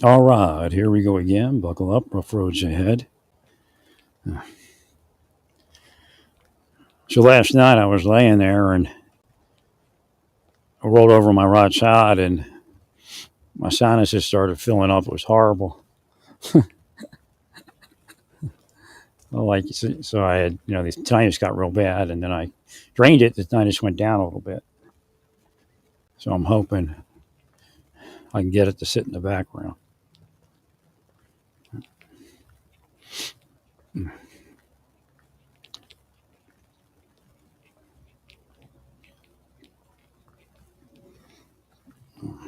All right, here we go again. Buckle up, rough roads ahead. So last night I was laying there and I rolled over on my right side and my sinuses started filling up. It was horrible. So I had, the tinnitus got real bad and then I drained it. The tinnitus went down a little bit. So I'm hoping I can get it to sit in the background.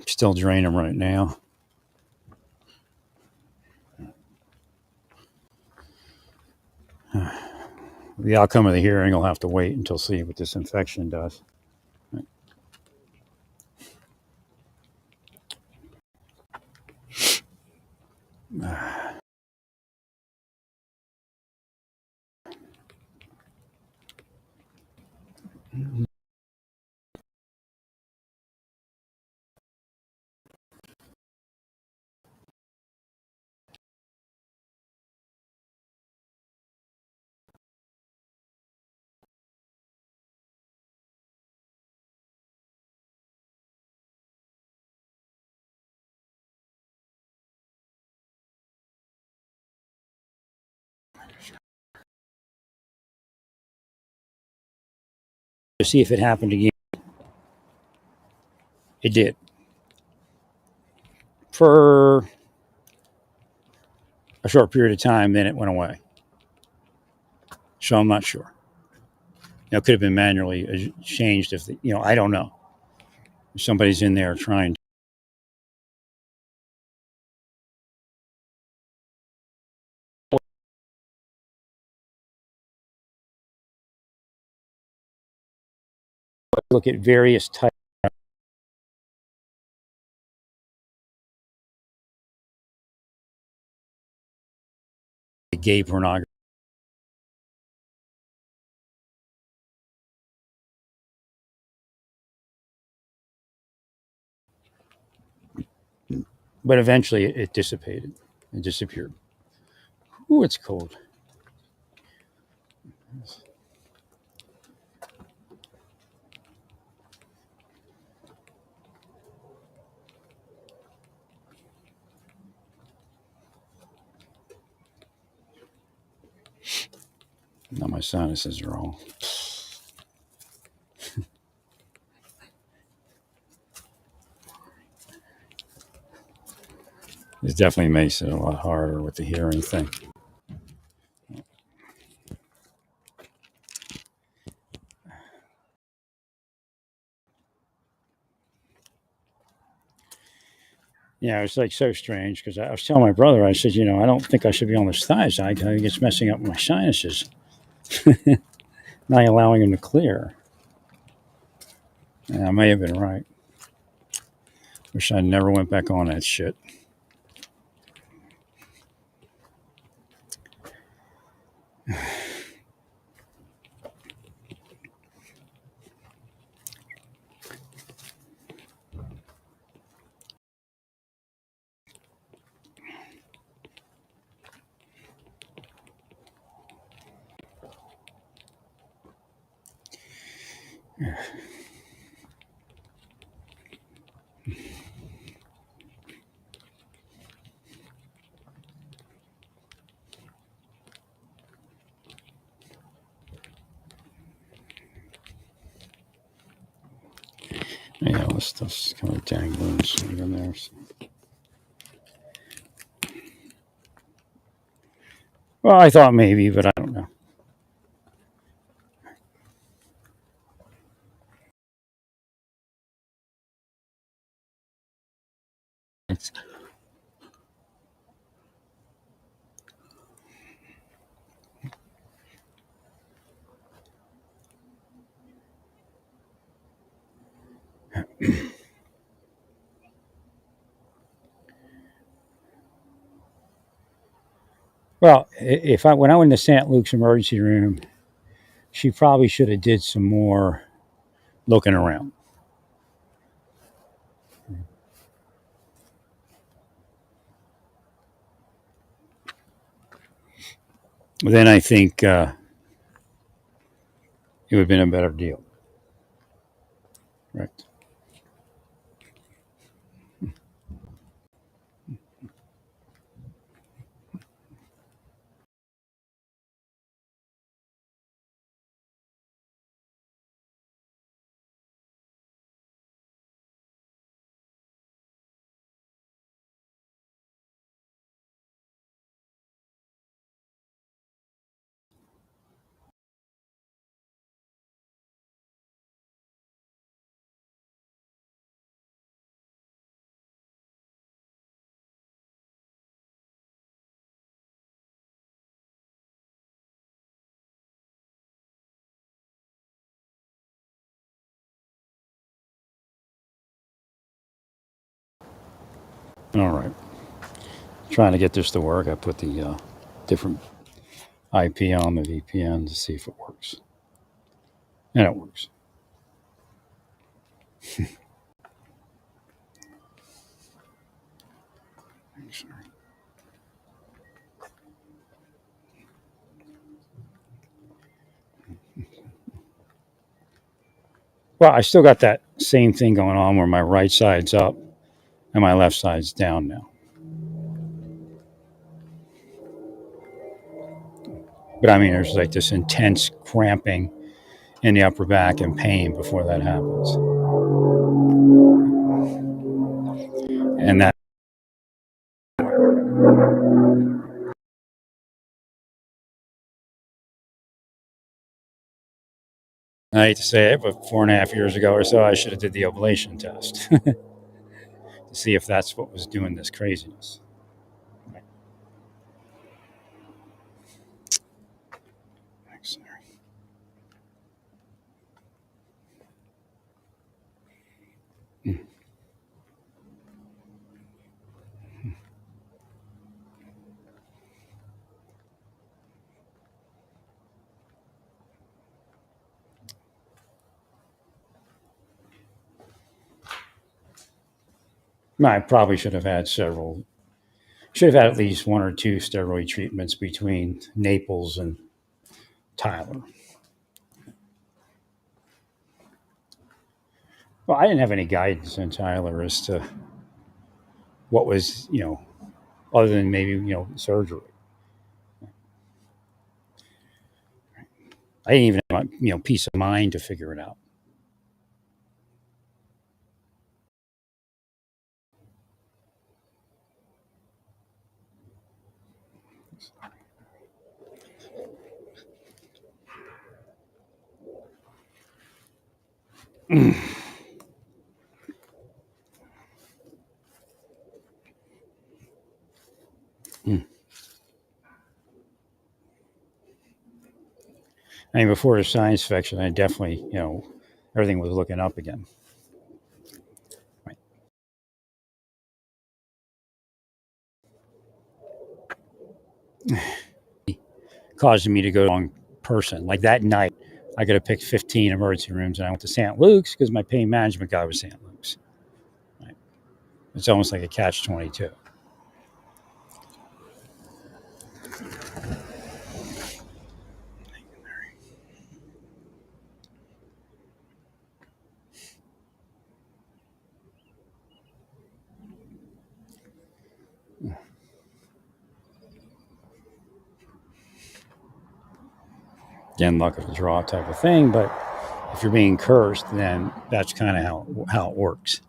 Still draining right now. The outcome of the hearing will have to wait until see what this infection does. To see if it happened again. It did. For a short period of time, then it went away. So I'm not sure. It could have been manually changed if, I don't know. If somebody's in there trying to look at various types of gay pornography. But eventually it dissipated. It disappeared. Ooh, it's cold. Now my sinuses are all. It definitely makes it a lot harder with the hearing thing. Yeah, it's like so strange because I was telling my brother, I said, I don't think I should be on this thiazide. I think it's messing up my sinuses, not allowing them to clear. And I may have been right. Wish I never went back on that shit. Yeah, all this stuff's kind of dangling in there. So. Well, I thought maybe, but I don't know. It's, well, if I when I went to St. Luke's emergency room, she probably should have did some more looking around. then I think it would have been a better deal. Right. All right. Trying to get this to work. I put the different IP on the VPN to see if it works. And it works. Well, I still got that same thing going on where my right side's up and my left side's down now. But I mean, there's like this intense cramping in the upper back and pain before that happens. And that, I hate to say it, but 4.5 years ago or so, I should have did the ablation test to see if that's what was doing this craziness. I probably should have had at least one or two steroid treatments between Naples and Tyler. Well, I didn't have any guidance in Tyler as to what was, other than maybe, surgery. I didn't even have, peace of mind to figure it out. I mean, before the science fiction, I definitely, everything was looking up again. Right. Causing me to go to the wrong person. Like that night, I could have picked 15 emergency rooms, and I went to St. Luke's because my pain management guy was St. Luke's. Right. It's almost like a catch 22. Again, luck of the draw type of thing. But if you're being cursed, then that's kind of how it works.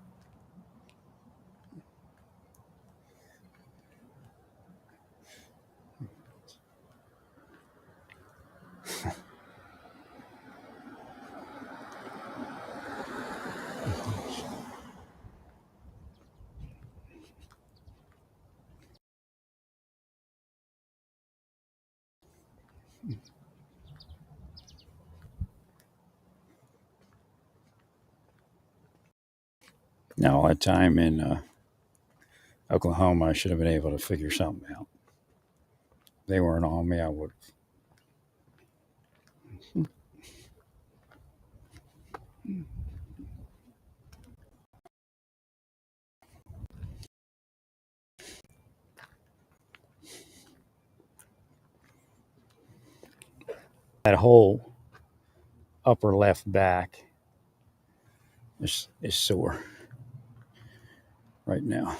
Now, all that time in Oklahoma, I should have been able to figure something out. If they weren't on me, I would have. that whole upper left back is sore right now.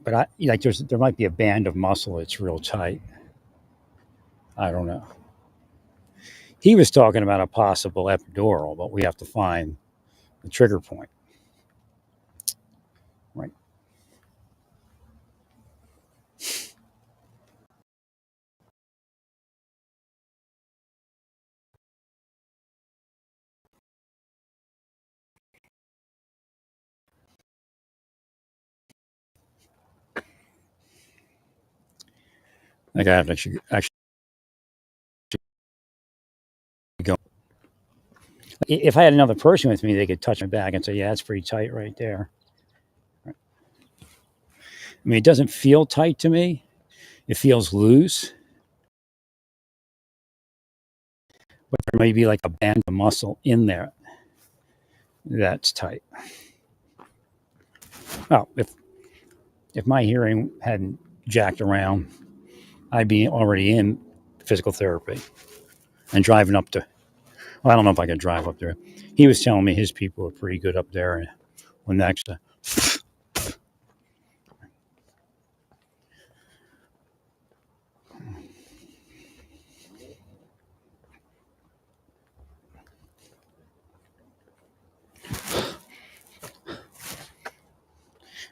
But there might be a band of muscle that's real tight. I don't know. He was talking about a possible epidural, but we have to find the trigger point. Right. Like I have to actually go. If I had another person with me, they could touch my back and say, "Yeah, it's pretty tight right there." Right. I mean, it doesn't feel tight to me. It feels loose, but there may be like a band of muscle in there that's tight. Oh, if my hearing hadn't jacked around, I'd be already in physical therapy and driving up to. Well, I don't know if I could drive up there. He was telling me his people are pretty good up there. And when next,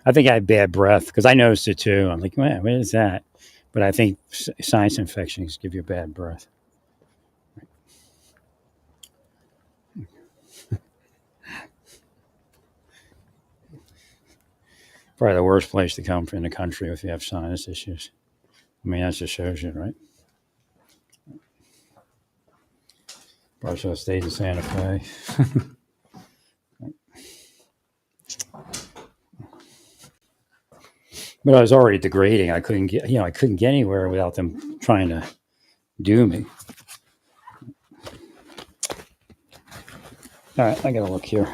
I think I had bad breath because I noticed it too. I'm like, man, what is that? But I think sinus infections give you bad breath. Probably the worst place to come from in the country if you have sinus issues. I mean, that just shows you, right? Probably should have stayed in Santa Fe. But I was already degrading. I couldn't get anywhere without them trying to do me. All right, I gotta look here.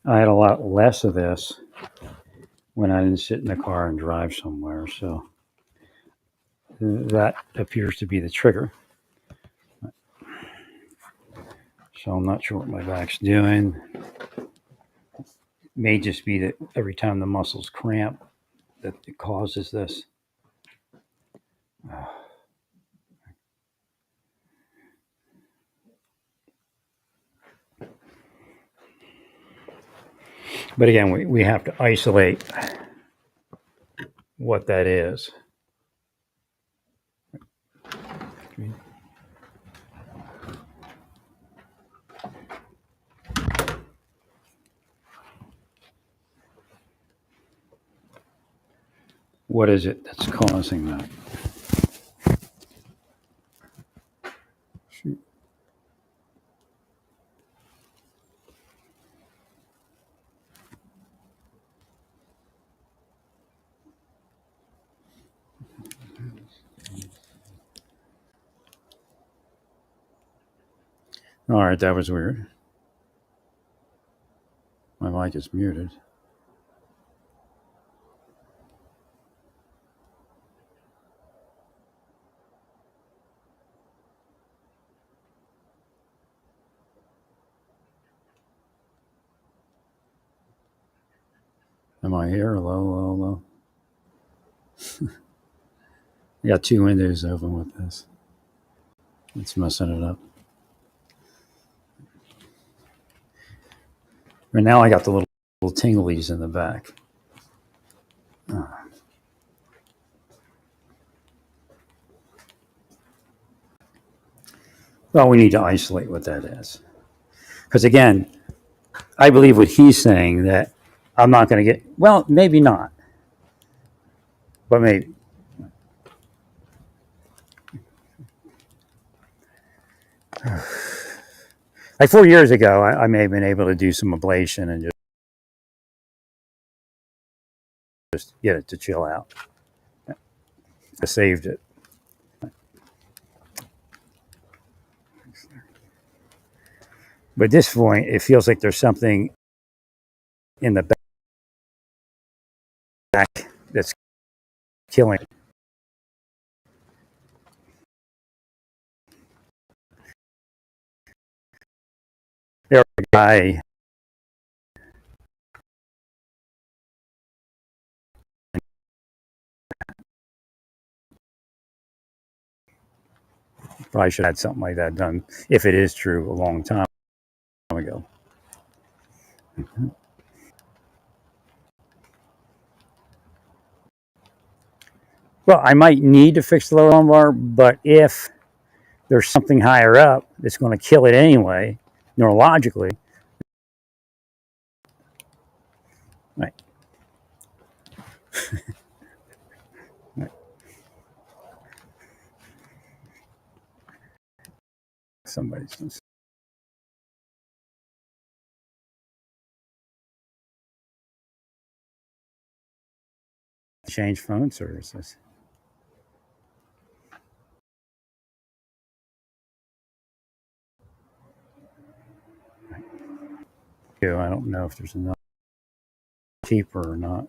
I had a lot less of this when I didn't sit in the car and drive somewhere. So that appears to be the trigger. So I'm not sure what my back's doing. It may just be that every time the muscles cramp, that it causes this. But again, we have to isolate what that is. What is it that's causing that? Shoot. All right, that was weird. My mic is muted. Am I here? Hello, hello, hello. I got two windows open with this. It's messing it up. Right now, I got the little tinglies in the back. Well, we need to isolate what that is. Because again, I believe what he's saying that I'm not going to get, well, maybe not, but maybe. Like 4 years ago, I may have been able to do some ablation and just get it to chill out. I saved it. But at this point, it feels like there's something in the back that's killing it. There was a guy, probably should have had something like that done, if it is true, a long time ago. Well, I might need to fix the lower lumbar, but if there's something higher up that's going to kill it anyway, neurologically, right? Right. Somebody's change phone services. I don't know if there's enough cheaper or not.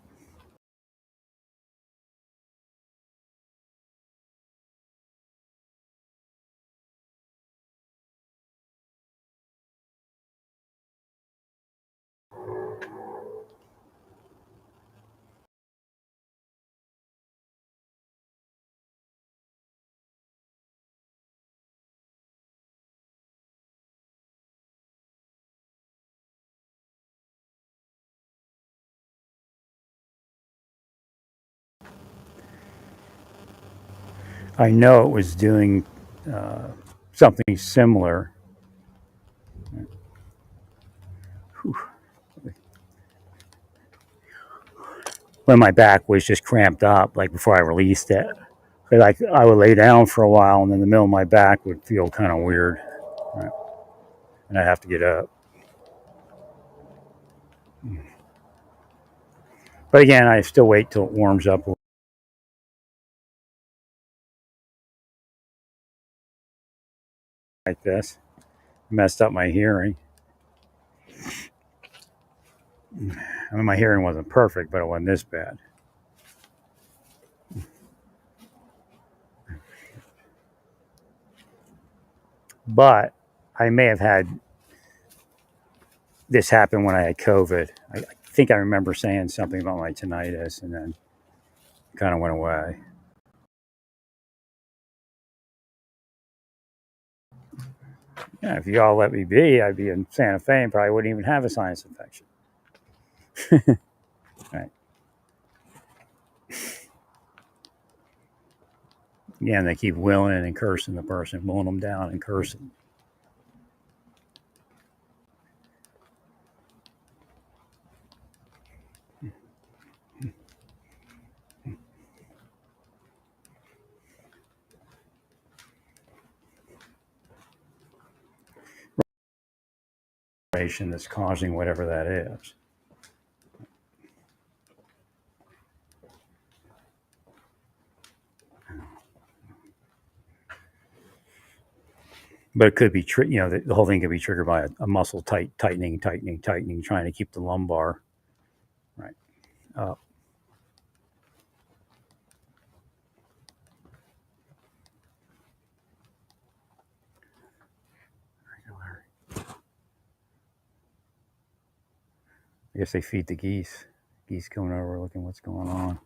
I know it was doing uh, something similar. When my back was just cramped up, like before I released it. Like I would lay down for a while, and then the middle of my back would feel kind of weird, right? And I'd have to get up. But again, I still wait till it warms up like this. Messed up my hearing. I mean, my hearing wasn't perfect, but it wasn't this bad. But I may have had this happen when I had COVID. I think I remember saying something about my tinnitus, and then it kind of went away. Yeah, if y'all let me be, I'd be in Santa Fe and probably wouldn't even have a sinus infection. Right. Yeah, and they keep willing and cursing the person, willing them down and cursing. That's causing whatever that is. But it could be, the whole thing could be triggered by a muscle tightening, trying to keep the lumbar right up. I guess they feed the geese. Geese coming over, looking what's going on.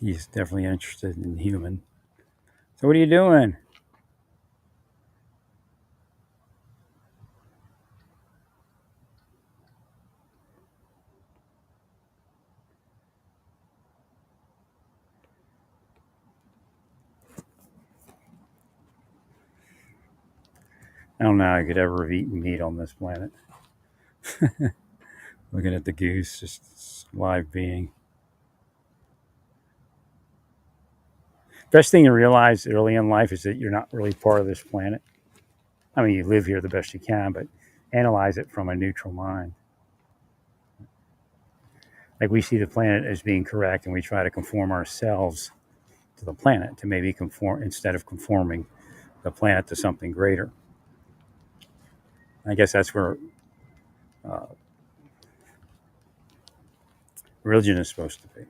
He's definitely interested in human. So what are you doing? I don't know how I could ever have eaten meat on this planet. Looking at the goose, just live being. Best thing to realize early in life is that you're not really part of this planet. I mean, you live here the best you can, but analyze it from a neutral mind. Like we see the planet as being correct, and we try to conform ourselves to the planet to maybe conform instead of conforming the planet to something greater. I guess that's where uh, religion is supposed to be.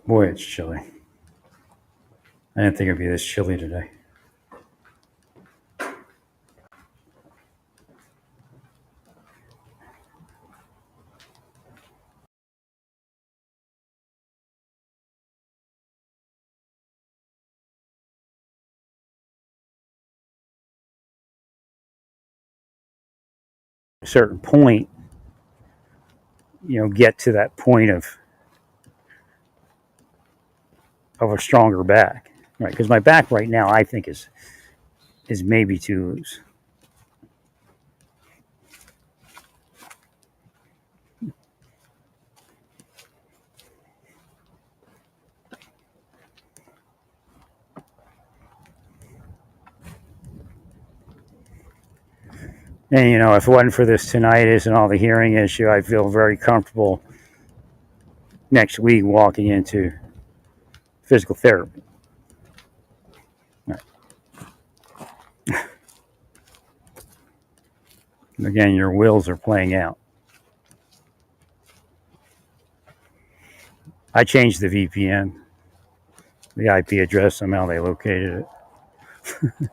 Boy, it's chilly. I didn't think it'd be this chilly today. At a certain point, get to that point of a stronger back, right? Because my back right now, I think is maybe too loose. And if it wasn't for this tinnitus and all the hearing issue, I feel very comfortable next week walking into physical therapy. Right. Again, your wills are playing out. I changed the VPN, the IP address. Somehow they located it.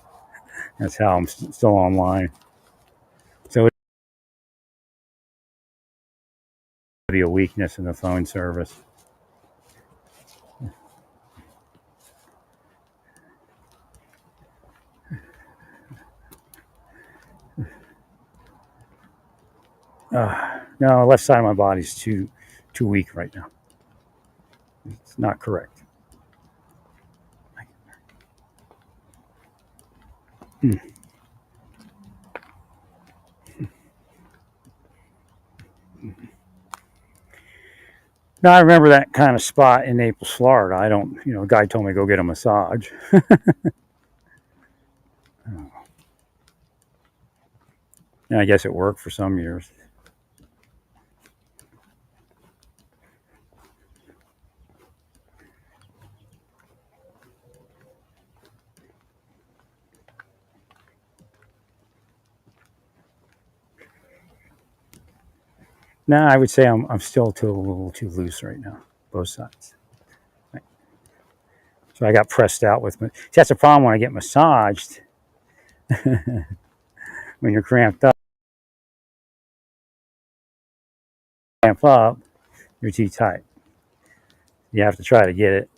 That's how I'm still online. So it'd be a weakness in the phone service. No, the left side of my body's too weak right now. It's not correct. Hmm. Now I remember that kind of spot in Naples, Florida. I don't, a guy told me to go get a massage. And I guess it worked for some years. Now I would say I'm still a little too loose right now, both sides. Right. So I got pressed out with. See, that's a problem when I get massaged. when you're cramp up, you're too tight. You have to try to get it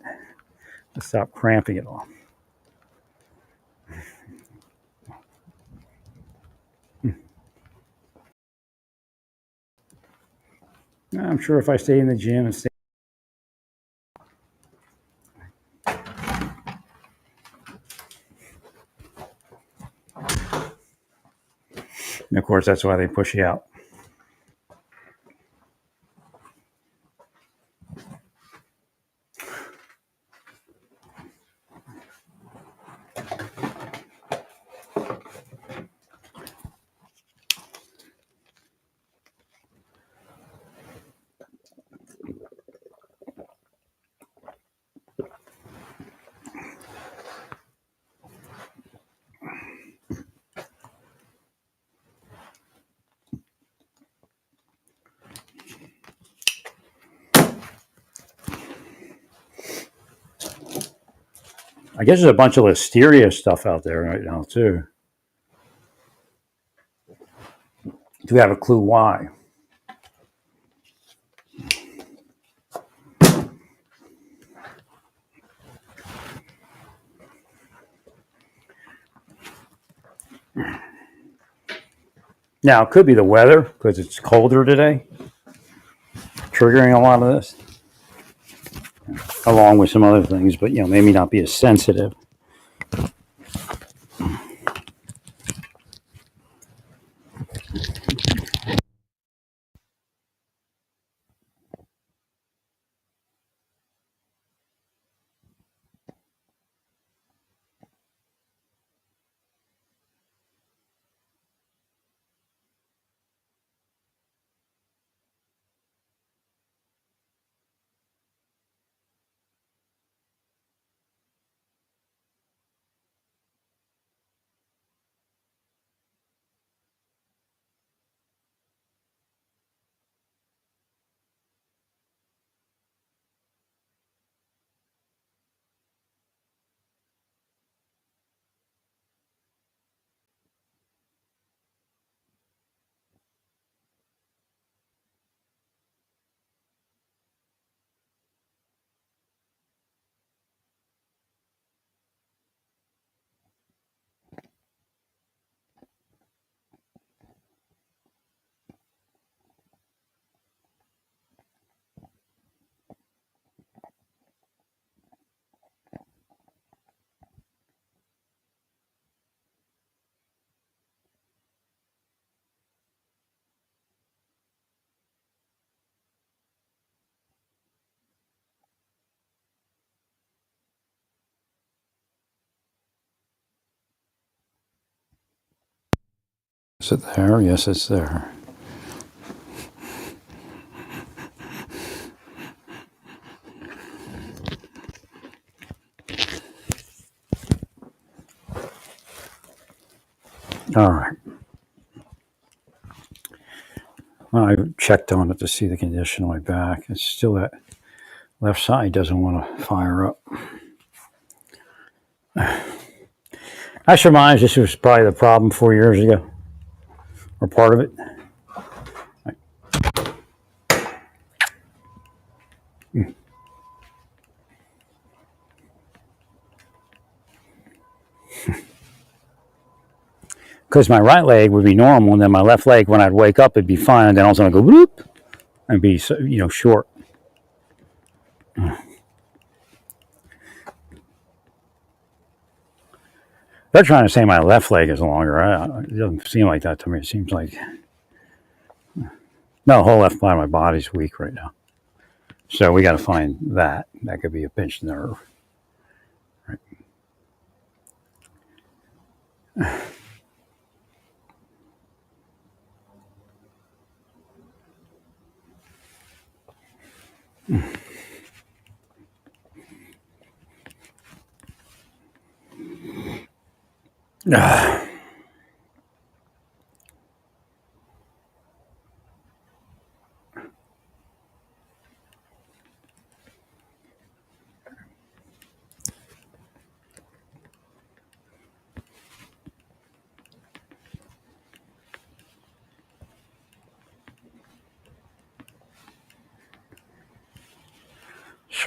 to stop cramping it all. I'm sure if I stay in the gym and stay, and of course that's why they push you out. I guess there's a bunch of listeria stuff out there right now too. Do we have a clue why? Now it could be the weather because it's colder today, triggering a lot of this, along with some other things. But maybe not be as sensitive. Is it there? Yes, it's there. All right. Well, I checked on it to see the condition of my back. It's still that left side doesn't want to fire up. I surmise this was probably the problem 4 years ago, or part of it. Because my right leg would be normal, and then my left leg, when I'd wake up, it'd be fine, and then all of a sudden I'd go whoop and be short. They're trying to say my left leg is longer. It doesn't seem like that to me. It seems like no, the whole left part of my body's weak right now. So we got to find that. That could be a pinched nerve. Right.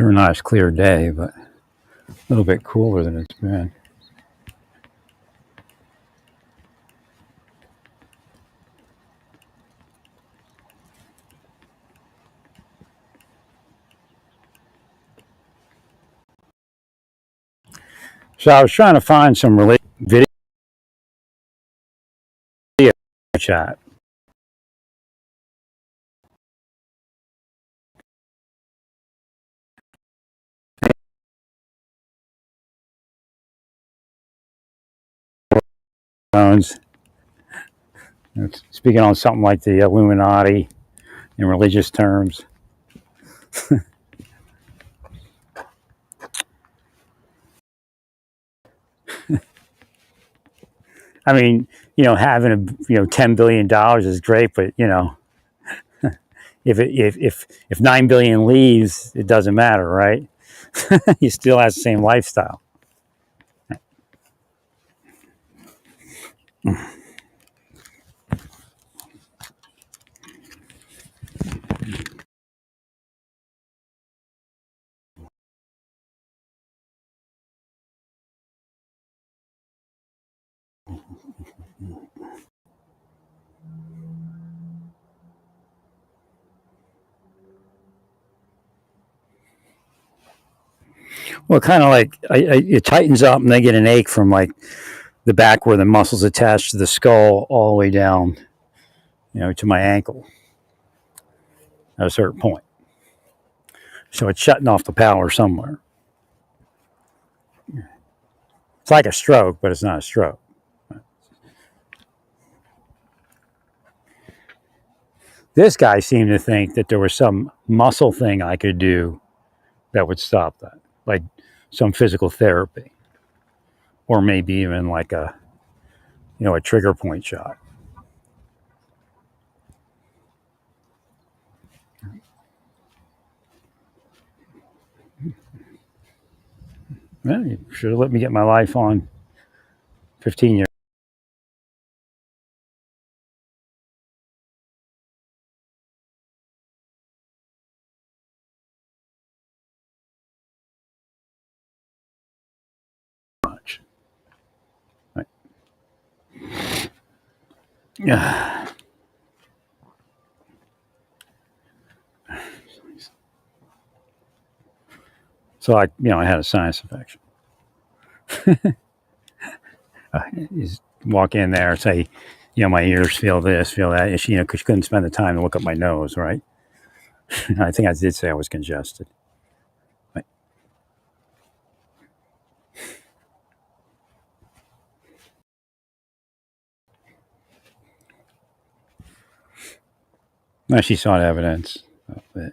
Sure, not as clear day, but a little bit cooler than it's been. So I was trying to find some video chat. Speaking on something like the Illuminati in religious terms. I mean, having $10 billion is great, but if 9 billion leaves, it doesn't matter, right? You still have the same lifestyle. Well, kind of like it tightens up, and they get an ache from like the back where the muscles attached to the skull all the way down, to my ankle at a certain point. So it's shutting off the power somewhere. It's like a stroke, but it's not a stroke. This guy seemed to think that there was some muscle thing I could do that would stop that, like some physical therapy, or maybe even like a trigger point shot. Well, you should have let me get my life on 15 years. Much. Right. Yeah. So I had a sinus infection. You walk in there, say, my ears feel this, feel that. Because she couldn't spend the time to look up my nose, right? I think I did say I was congested. Right. No, she saw evidence,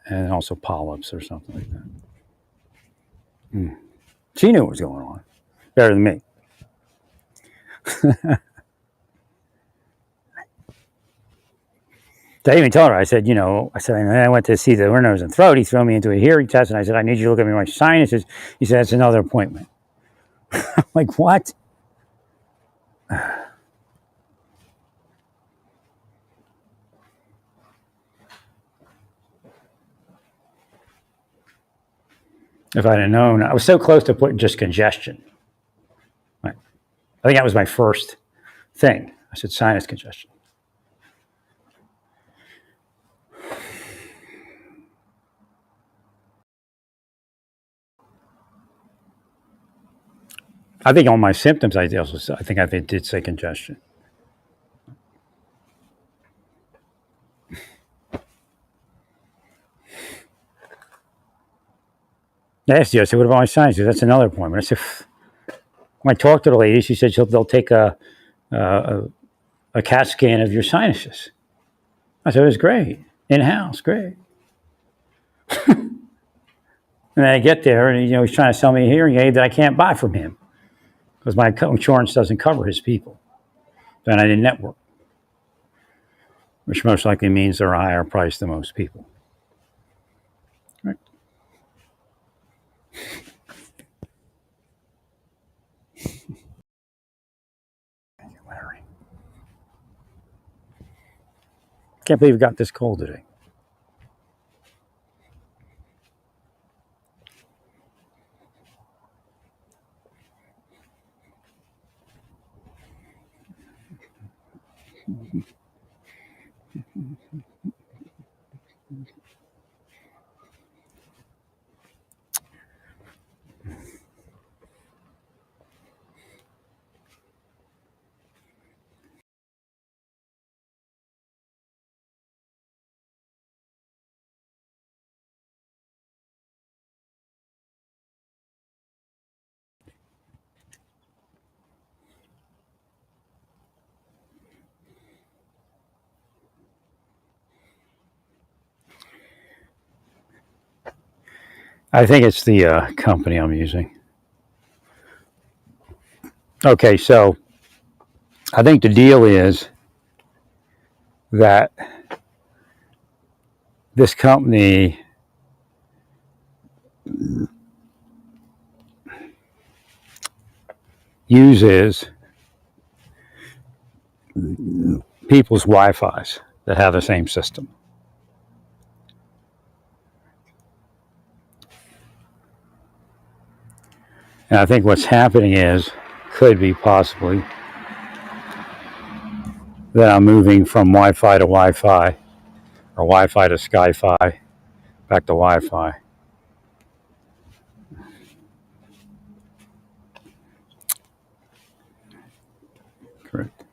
and also polyps or something like that. She knew what was going on better than me. I even told her, I said, and then I went to see the ear, nose, and throat. He threw me into a hearing test, and I said, I need you to look at me my sinuses. He said, that's another appointment. I'm like, what? If I'd have known, I was so close to putting just congestion. Right. I think that was my first thing. I said sinus congestion. I think on my symptoms, I think I did say congestion. I asked you, I said, what about my sinuses? That's another appointment. I said, when I talked to the lady, she said they'll take a CAT scan of your sinuses. I said, it was great. In-house, great. And then I get there, and he's trying to sell me a hearing aid that I can't buy from him because my insurance doesn't cover his people. Then I didn't network, which most likely means they're a higher price than most people. Right. Thank you, Larry. Can't believe we got this cold today. I think it's the company I'm using. Okay, so I think the deal is that this company uses people's Wi-Fi's that have the same system. And I think what's happening is, could be possibly, that I'm moving from Wi-Fi to Wi-Fi, or Wi-Fi to Sky-Fi, back to Wi-Fi. Correct.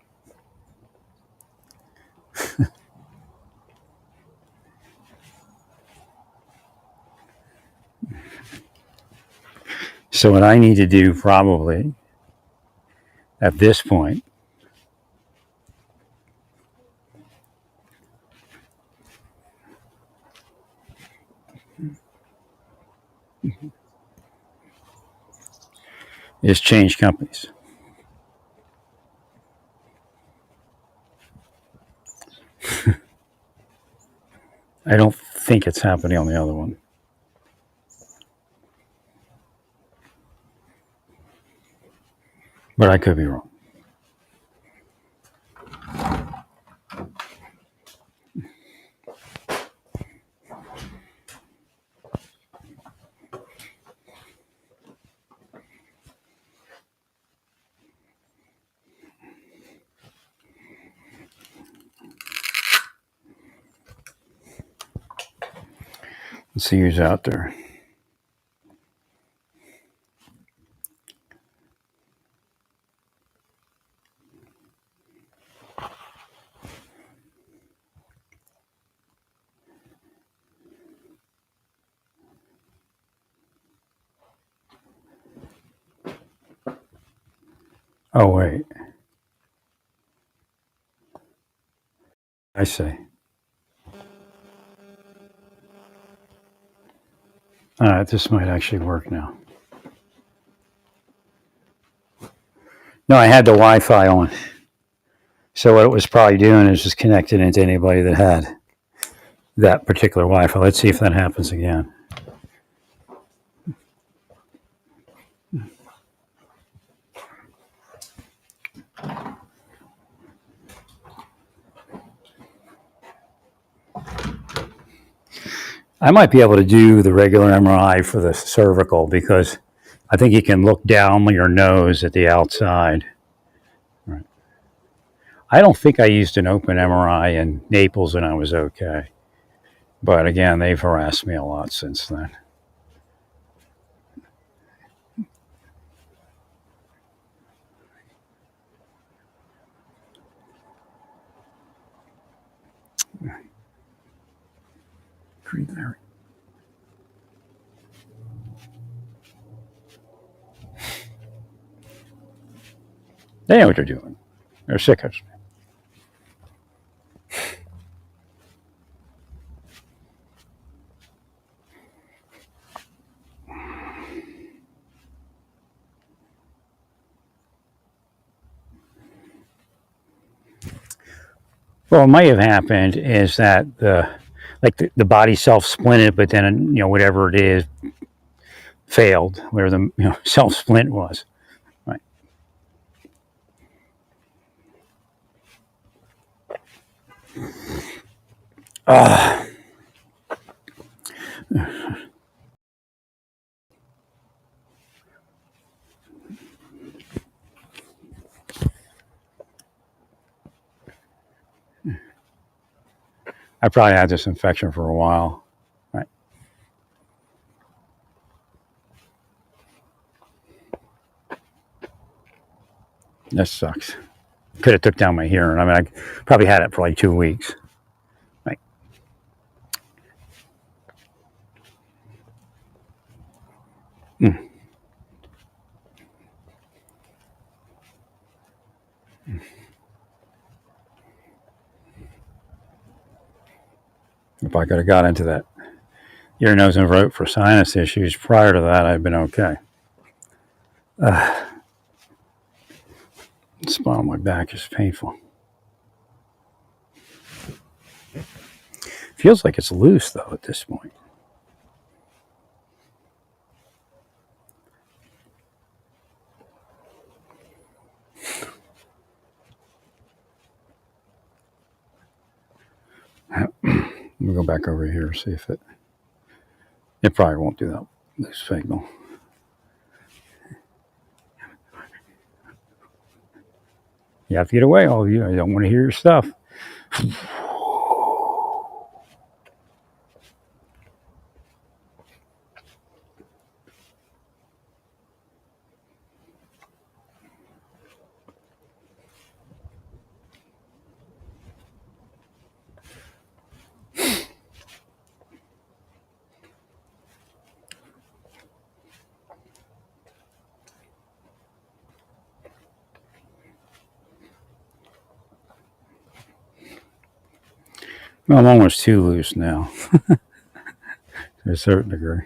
So what I need to do probably at this point is change companies. I don't think it's happening on the other one. But I could be wrong. Let's see who's out there. Oh, wait. I see. All right, this might actually work now. No, I had the Wi-Fi on. So what it was probably doing is just connecting into anybody that had that particular Wi-Fi. Let's see if that happens again. I might be able to do the regular MRI for the cervical because I think you can look down your nose at the outside. Right. I don't think I used an open MRI in Naples and I was okay. But again, they've harassed me a lot since then. They know what they're doing. They're sickos. Well, what might have happened is that the body self-splinted, but then whatever it is failed, where the self-splint was. Right. Uh, I probably had this infection for a while. Right. This sucks. Could have took down my hearing. I mean, I probably had it for like 2 weeks. Right. If I could have got into that ear, nose, and throat for sinus issues prior to that, I'd been okay. The spine on my back is painful. Feels like it's loose though at this point. Let me go back over here and see if it probably won't do that loose signal. You have to get away, all of you. I don't want to hear your stuff. Well, I'm almost too loose now, to a certain degree.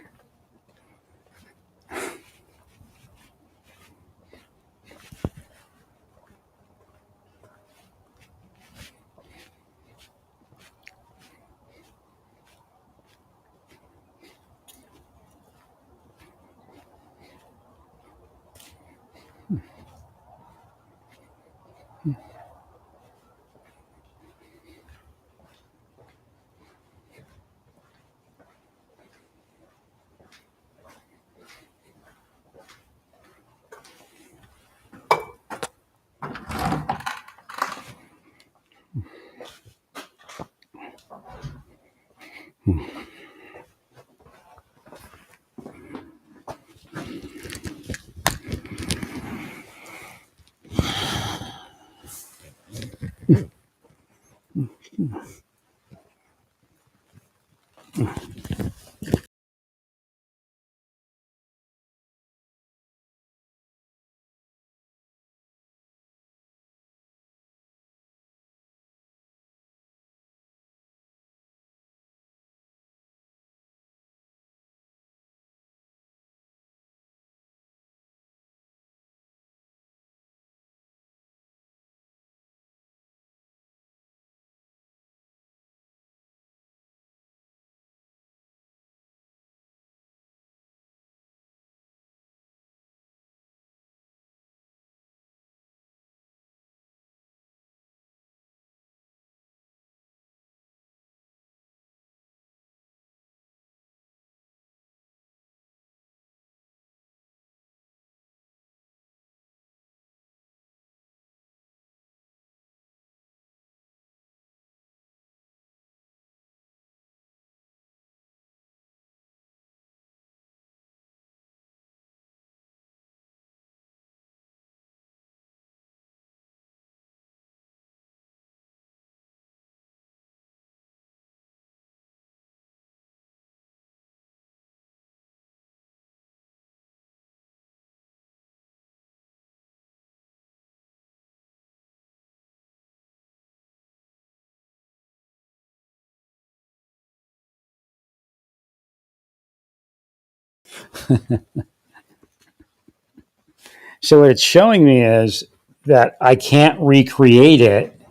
So what it's showing me is that I can't recreate it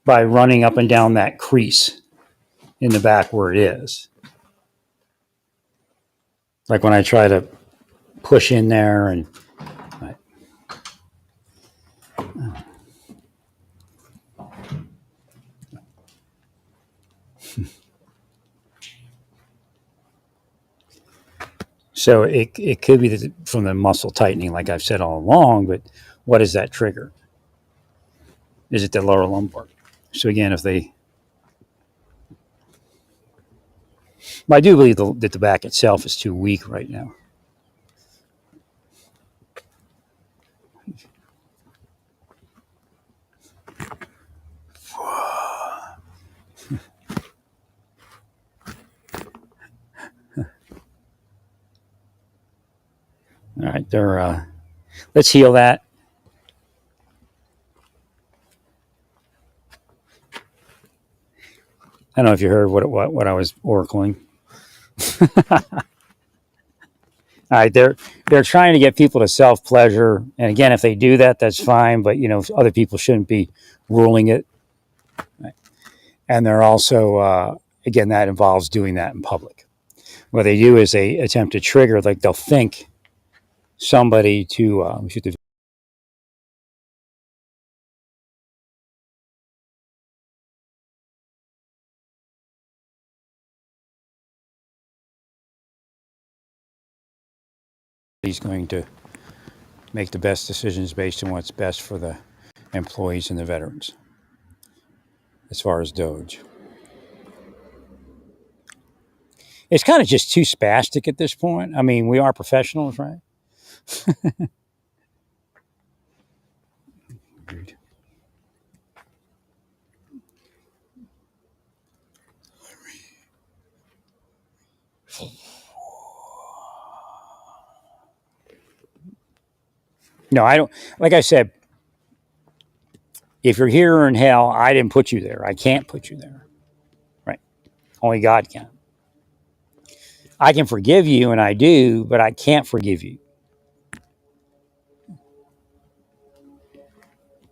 by running up and down that crease in the back where it is. Like when I try to push in there and so it could be from the muscle tightening, like I've said all along, but what is that trigger? Is it the lower lumbar? So again, if they, I do believe that the back itself is too weak right now. All right, let's heal that. I don't know if you heard what I was oracling. All right, they're trying to get people to self pleasure, and again, if they do that, that's fine. But other people shouldn't be ruling it. Right? And they're also again, that involves doing that in public. What they do is they attempt to trigger, like they'll think somebody to shoot the. He's going to make the best decisions based on what's best for the employees and the veterans. As far as Doge, it's kind of just too spastic at this point. I mean, we are professionals, right? No, I don't. Like I said, if you're here or in hell, I didn't put you there. I can't put you there. Right? Only God can. I can forgive you, and I do, but I can't forgive you.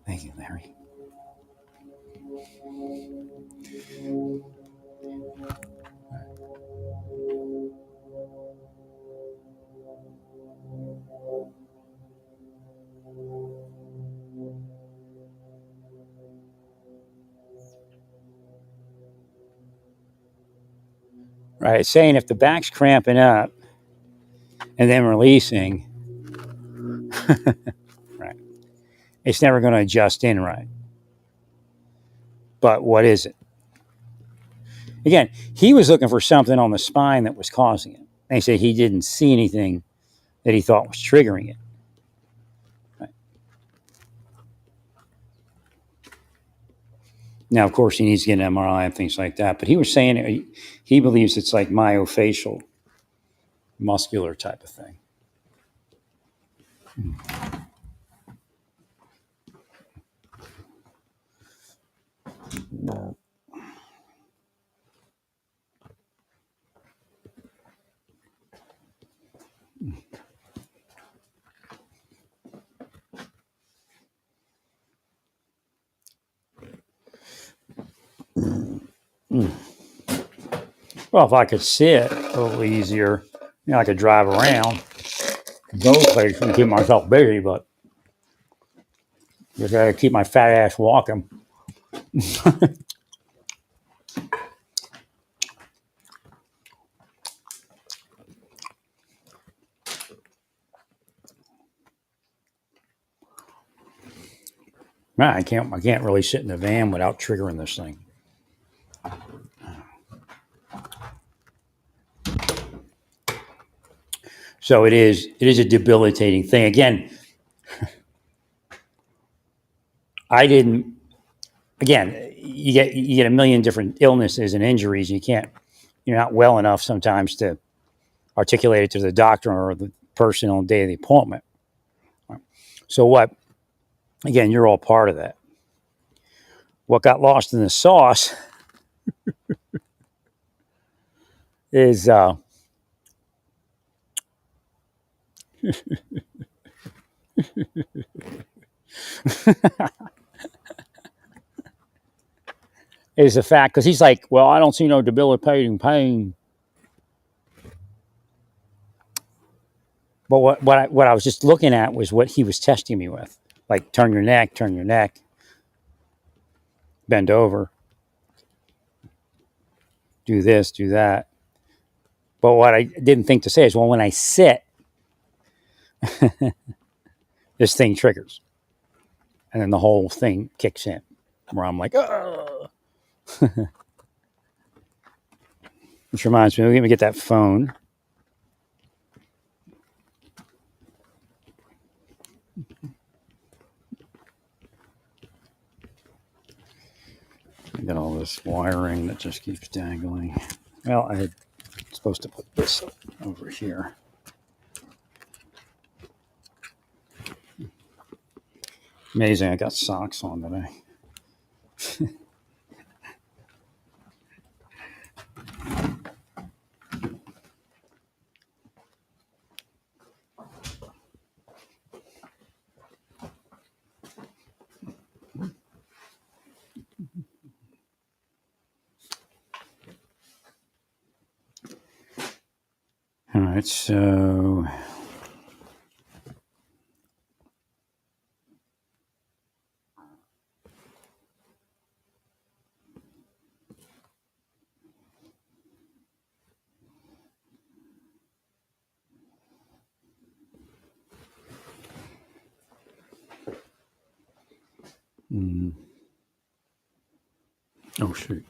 Thank you, Larry. Right? It's saying if the back's cramping up and then releasing, right, it's never going to adjust in right. But what is it? Again, he was looking for something on the spine that was causing it. And he said he didn't see anything that he thought was triggering it. Right. Now, of course, he needs to get an MRI and things like that. But he was saying he believes it's like myofascial, muscular type of thing. Well, if I could sit a little easier, I could drive around, go places and keep myself busy, but you gotta keep my fat ass walking. Man, I can't really sit in the van without triggering this thing. So it is a debilitating thing. Again, I didn't. Again, you get a million different illnesses and injuries. You're not well enough sometimes to articulate it to the doctor or the person on the day of the appointment. So what? Again, you're all part of that. What got lost in the sauce is is the fact, because he's like, well, I don't see no debilitating pain. But what I was just looking at was what he was testing me with, like turn your neck, bend over, do this, do that. But what I didn't think to say is, well, when I sit, this thing triggers, and then the whole thing kicks in, where I'm like, oh. Which reminds me, let me get that phone. I got all this wiring that just keeps dangling. Well, I had supposed to put this over here. Amazing, I got socks on today. All right, so oh shoot.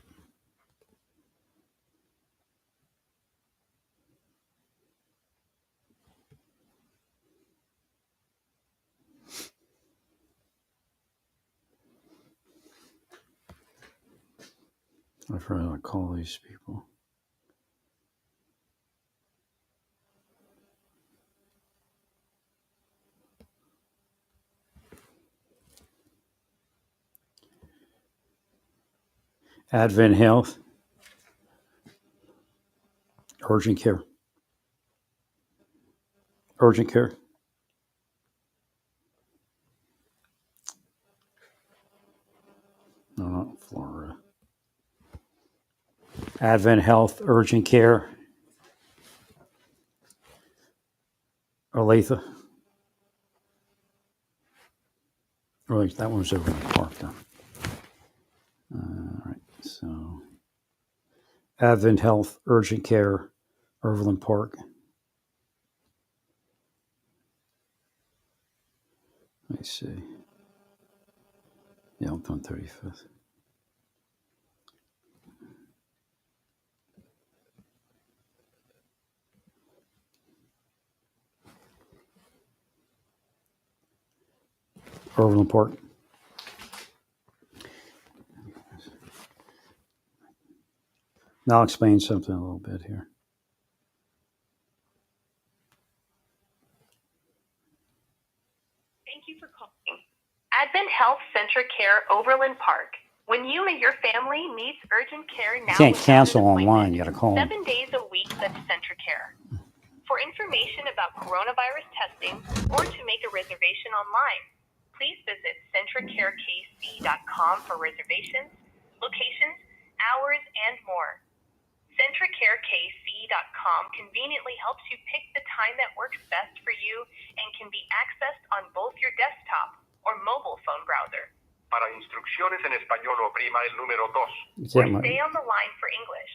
I forgot to call these people. Advent Health, urgent care. Urgent care. No, not Florida. Advent Health, urgent care. Olathe. Or that one was over in the park though. All right, so Advent Health, urgent care, Overland Park. Let me see. Yeah, I'm on 35th. Overland Park. Now I'll explain something a little bit here. Thank you for calling Advent Health Center Care Overland Park. When you and your family needs urgent care now, You can't cancel online. You got to call 7 days a week. That's Center Care. For information about coronavirus testing or to make a reservation online, please visit CentraCareKC.com for reservations, locations, hours, and more. CentraCareKC.com conveniently helps you pick the time that works best for you and can be accessed on both your desktop or mobile phone browser. Para instrucciones en español, oprima el número 2. Or stay on the line for English.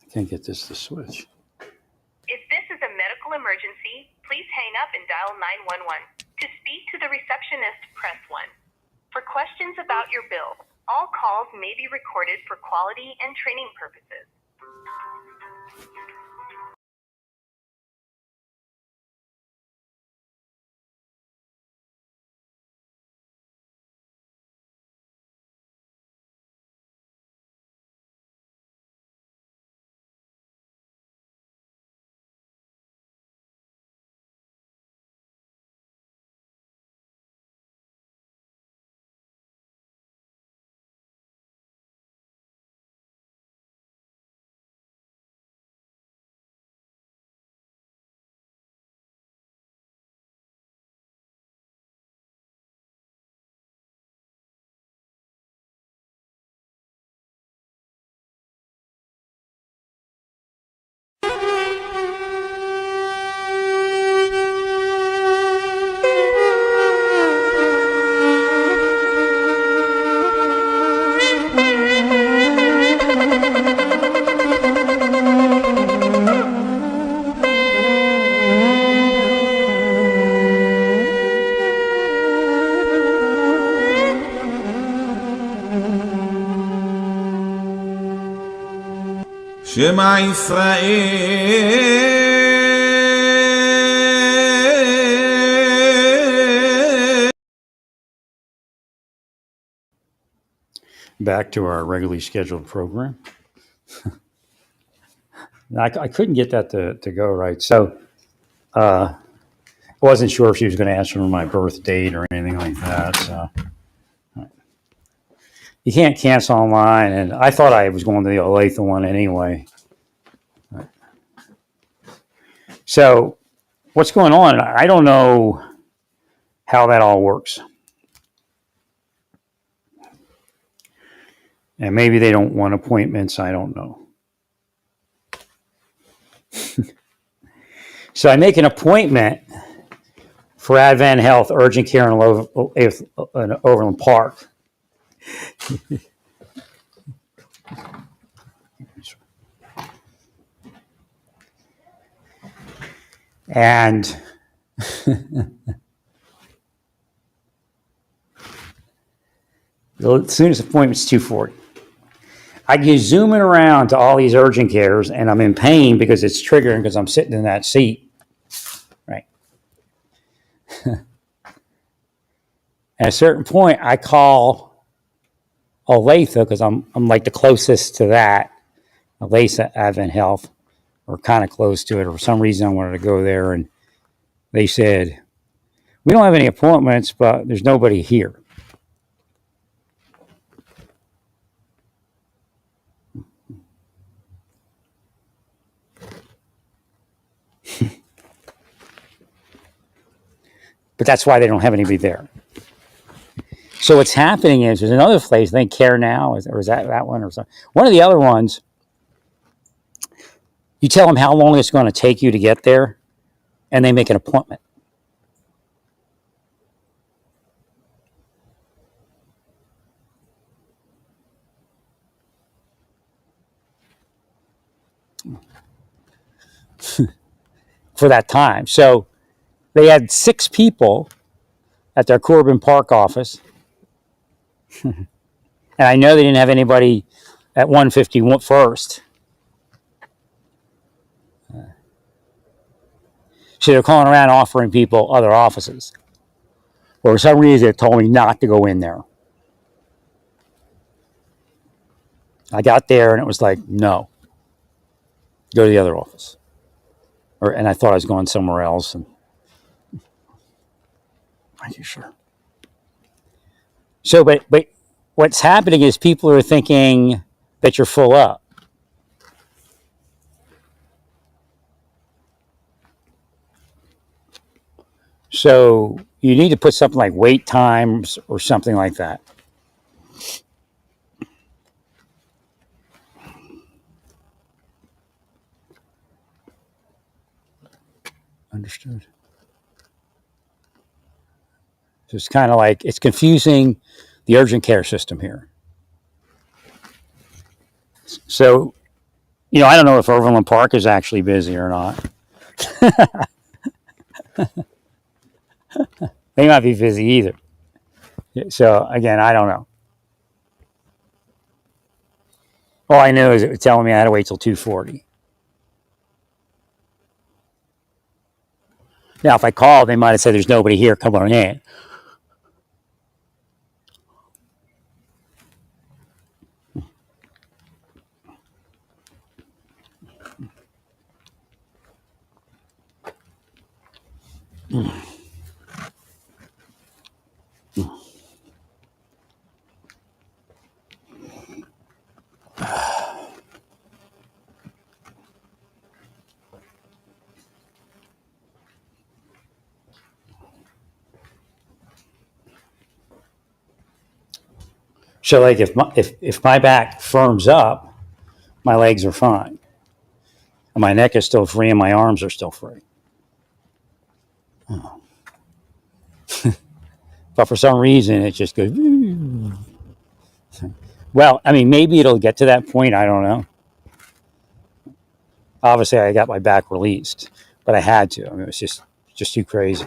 I can't get this to switch. If this is a medical emergency, please hang up and dial 911. To speak to the receptionist, press 1. For questions about your bill, all calls may be recorded for quality and training purposes. שמע ישראל. Back to our regularly scheduled program. I couldn't get that to go right. So I wasn't sure if she was going to ask for my birth date or anything like that. So you can't cancel online. And I thought I was going to the Olathe one anyway. So what's going on? I don't know how that all works. And maybe they don't want appointments. I don't know. So I make an appointment for Advent Health Urgent Care in Overland Park. And the soonest appointment's 2:40. I get zooming around to all these urgent cares, and I'm in pain because it's triggering because I'm sitting in that seat. Right. At a certain point, I call Olathe because I'm like the closest to that, Olathe Advent Health, or kind of close to it. Or for some reason, I wanted to go there, and they said, "We don't have any appointments, but there's nobody here." But that's why they don't have anybody there. So what's happening is there's another place, I think Care Now, or is that one or something? One of the other ones, you tell them how long it's going to take you to get there, and they make an appointment. For that time. So they had 6 people at their Corbin Park office. And I know they didn't have anybody at 151 First. So they're calling around offering people other offices. Well, for some reason, it told me not to go in there. I got there and it was like, no, go to the other office. And I thought I was going somewhere else. And are you sure? So, but what's happening is people are thinking that you're full up. So you need to put something like wait times or something like that. Understood. So it's kind of like, it's confusing the urgent care system here. So, I don't know if Overland Park is actually busy or not. They might be busy either. So, again, I don't know. All I know is it was telling me I had to wait till 2:40. Now, if I called, they might have said there's nobody here. Come on in. So, like, if my back firms up, my legs are fine. And my neck is still free and my arms are still free. Oh. But for some reason, it just goes. Well, I mean, maybe it'll get to that point. I don't know. Obviously, I got my back released, but I had to. I mean, it was just too crazy.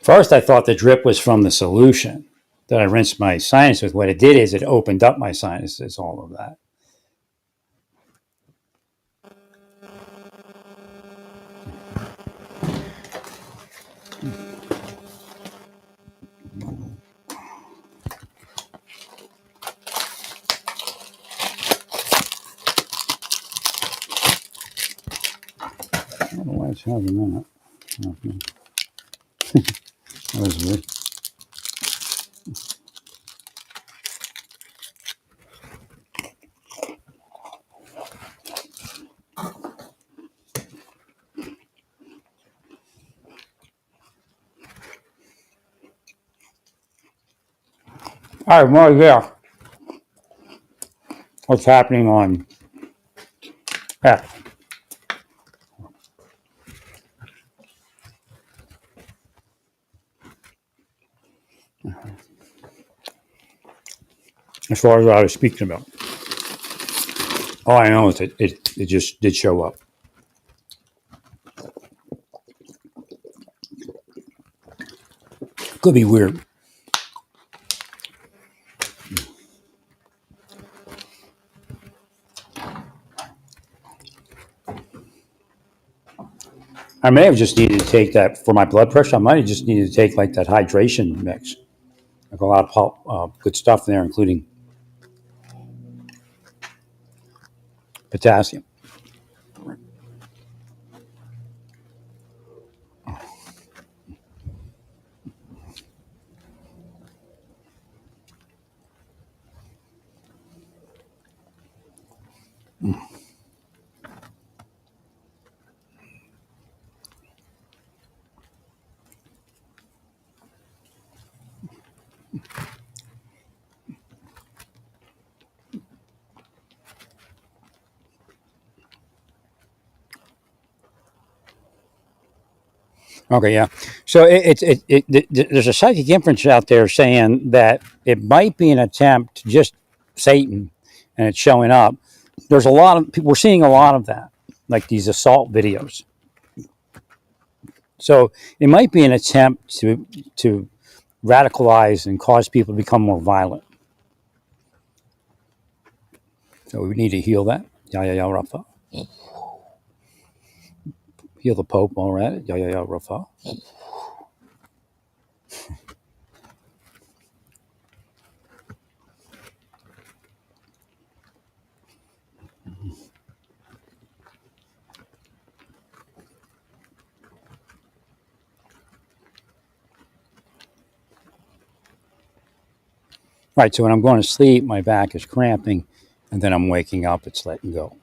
First, I thought the drip was from the solution that I rinsed my sinus with. What it did is it opened up my sinuses, all of that. I don't know why it's having that. Okay. That was weird. All right, well, yeah. What's happening on X? As far as what I was speaking about. All I know is that it just did show up. Could be weird. I may have just needed to take that for my blood pressure. I might have just needed to take like that hydration mix. Like a lot of good stuff in there, including potassium. Okay, yeah. So there's a psychic inference out there saying that it might be an attempt to just Satan, and it's showing up. There's a lot of people. We're seeing a lot of that, like these assault videos. So it might be an attempt to radicalize and cause people to become more violent. So we need to heal that. Yeah, yeah, yeah, Rafa. Heal the Pope while we're at it. Yeah, yeah, yeah, Rafa. Right. So when I'm going to sleep, my back is cramping, and then I'm waking up, it's letting go.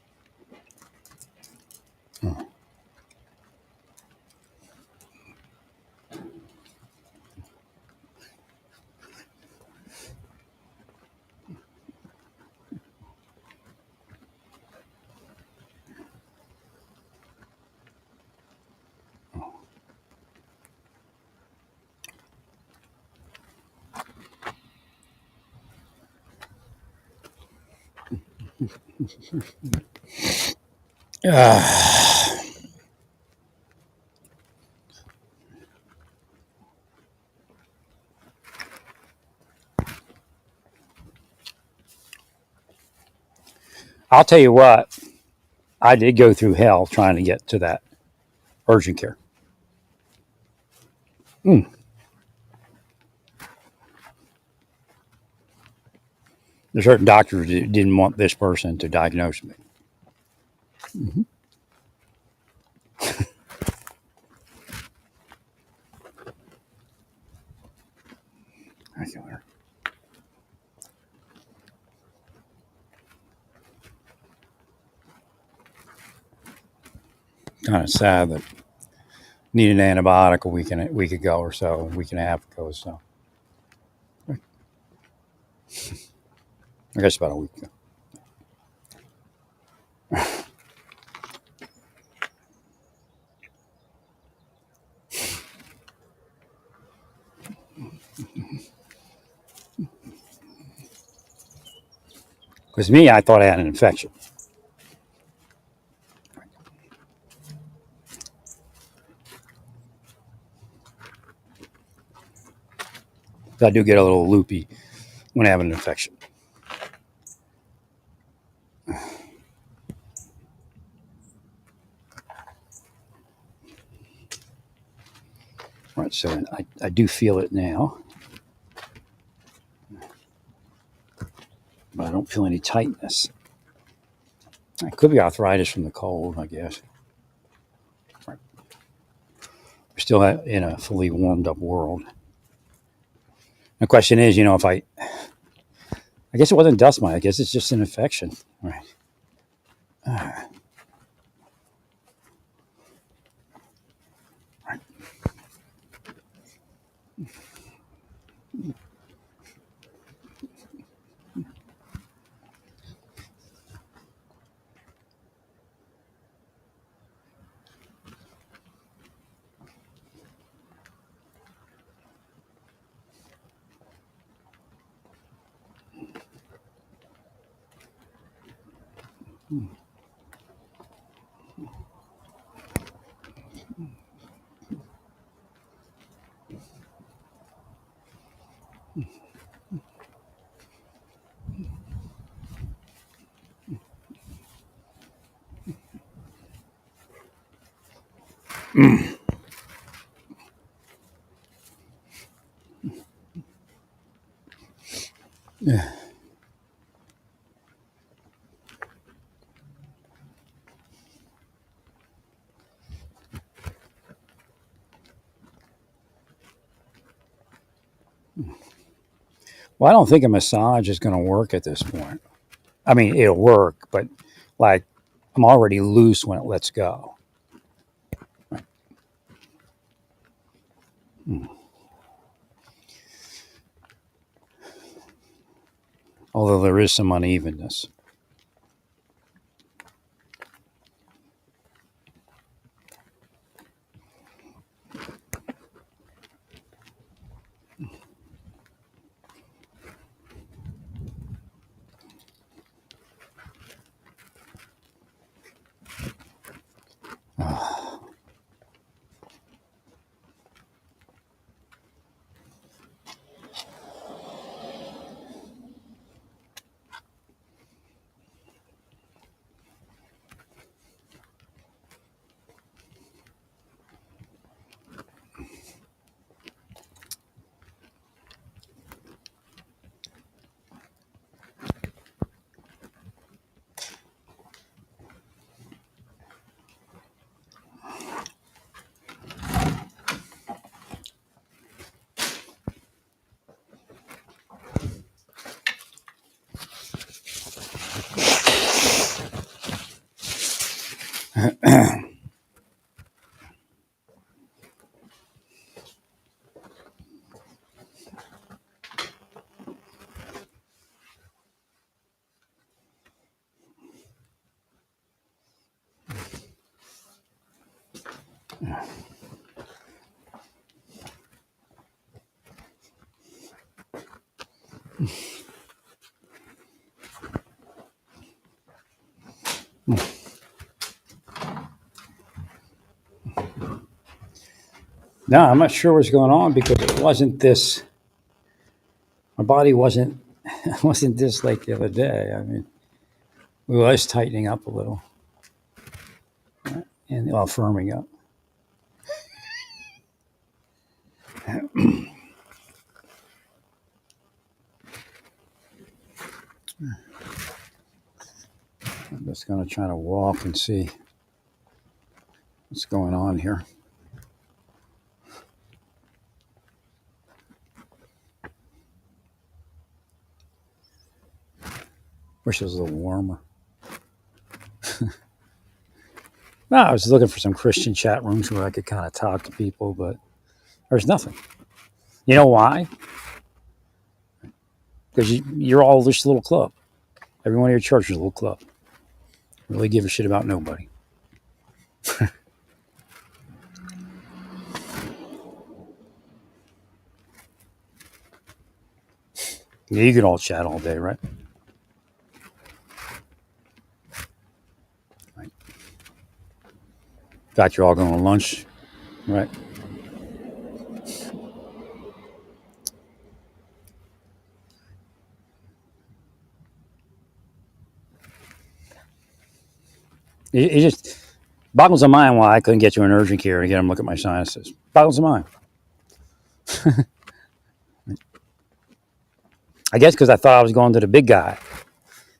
I'll tell you what, I did go through hell trying to get to that urgent care. There's certain doctors that didn't want this person to diagnose me. I feel her. Kind of sad that needed an antibiotic a week ago or so, a week and a half ago. So I guess about a week ago. Because me, I thought I had an infection. I do get a little loopy when I have an infection. All right, so I do feel it now, but I don't feel any tightness. It could be arthritis from the cold, I guess. We're still in a fully warmed up world. The question is, if I guess it wasn't dust mite. I guess it's just an infection. Right. Right. Yeah. Well, I don't think a massage is going to work at this point. I mean, it'll work, but like I'm already loose when it lets go. Right. Although there is some unevenness. No, I'm not sure what's going on because it wasn't this. My body wasn't wasn't this like the other day. I mean, we was tightening up a little, right? And firming up. I'm just going to try to walk and see what's going on here. Wish it was a little warmer. No, I was looking for some Christian chat rooms where I could kind of talk to people, but there's nothing. You know why? Because you're all this little club. Every one of your church is a little club. Really give a shit about nobody. Yeah, you can all chat all day, right? Right. In fact, you're all going to lunch, right? It just boggles the mind why I couldn't get to an urgent care to get him to look at my sinuses. Boggles the mind. I guess because I thought I was going to the big guy.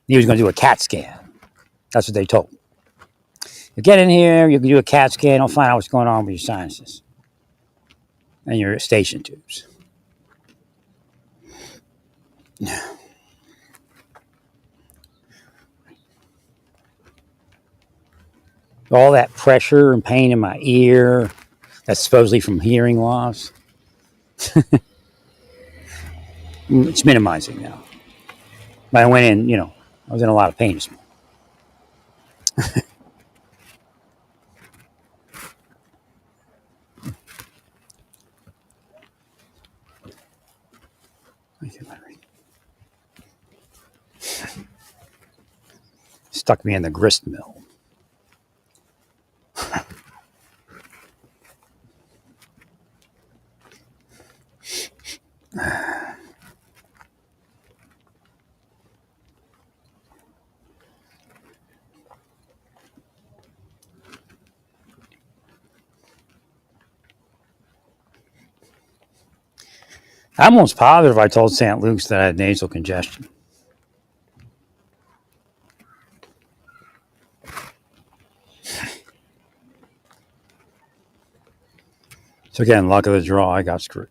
He was going to do a CAT scan. That's what they told me. You get in here, you can do a CAT scan, I'll find out what's going on with your sinuses and your station tubes. All that pressure and pain in my ear, that's supposedly from hearing loss. It's minimizing now. But I went in, I was in a lot of pain this morning. Stuck me in the grist mill. I'm almost positive I told St. Luke's that I had nasal congestion. So again, luck of the draw, I got screwed.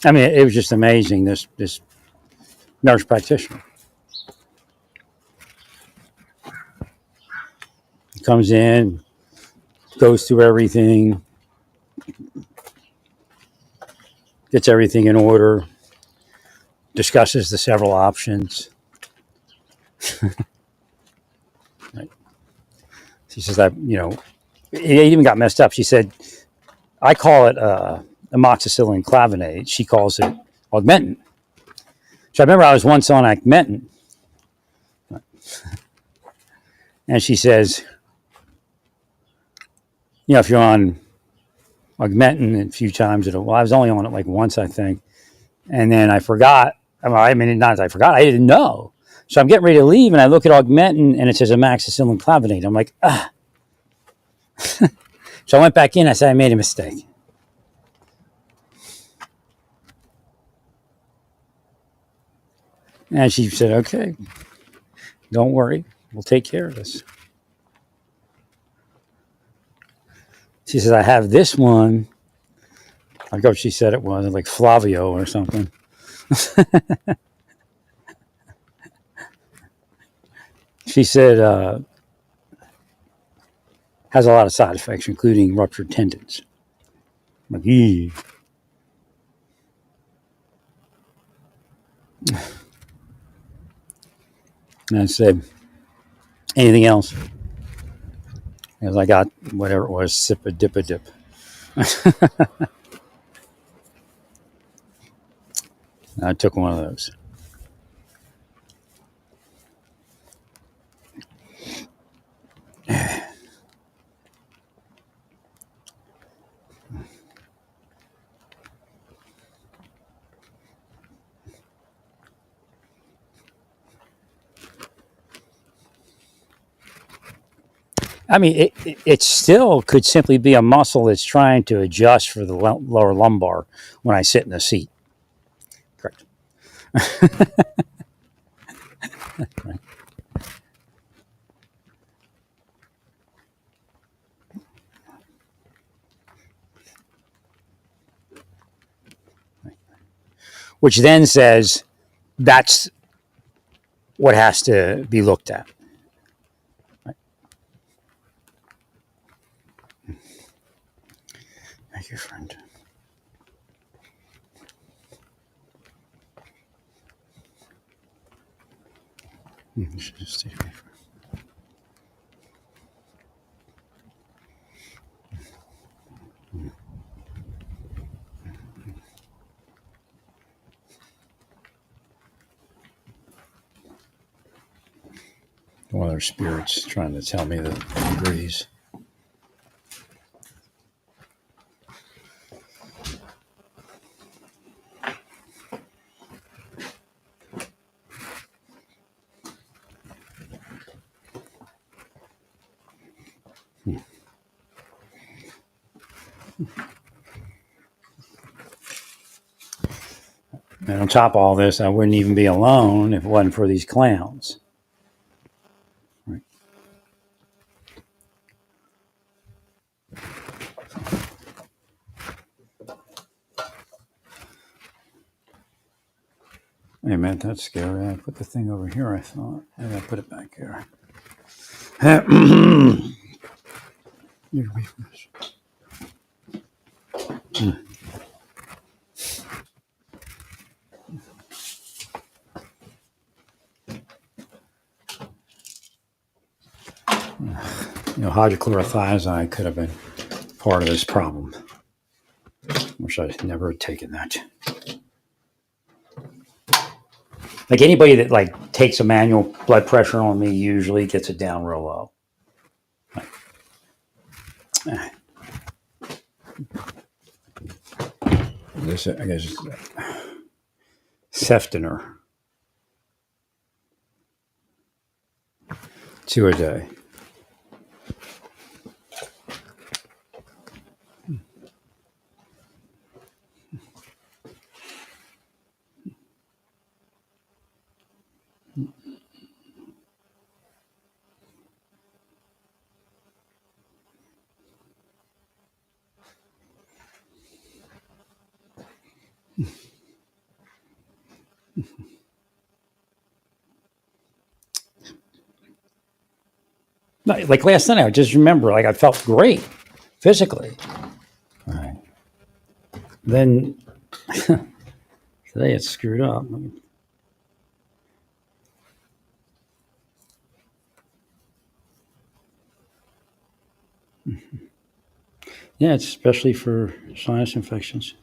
I mean, it was just amazing. This nurse practitioner comes in, goes through everything, gets everything in order, discusses the several options. Right. She says that it even got messed up. She said, I call it amoxicillin clavinate. She calls it Augmentin. So I remember I was once on Augmentin, and she says, if you're on Augmentin a few times, I was only on it like once, I think, and then I forgot. I mean, not as I forgot, I didn't know. So I'm getting ready to leave, and I look at Augmentin, and it says amoxicillin clavinate. I'm like, ah. So I went back in. I said I made a mistake. And she said, okay, don't worry. We'll take care of this. She says, I have this one. I forgot what she said it was, like Flavio or something. She said, has a lot of side effects, including ruptured tendons. I'm like, eee. And I said, anything else? Because I got whatever it was, Sip-a-dip-a-dip. I took one of those. I mean, it still could simply be a muscle that's trying to adjust for the lower lumbar when I sit in the seat. Correct. Right. Which then says that's what has to be looked at. Right. Thank you, friend. Just stay away from other spirits trying to tell me the degrees. And on top of all this, I wouldn't even be alone if it wasn't for these clowns. Right. Hey man, that's scary. I put the thing over here, I thought. I gotta put it back here. Hydrochlorothiazide could have been part of this problem. Wish I'd never had taken that. Like anybody that like takes a manual blood pressure on me usually gets it down real low. This, I guess, Cefdinor, 2 a day. Like last night, I just remember, like I felt great physically. All right. Then today it's screwed up. Yeah, it's especially for sinus infections.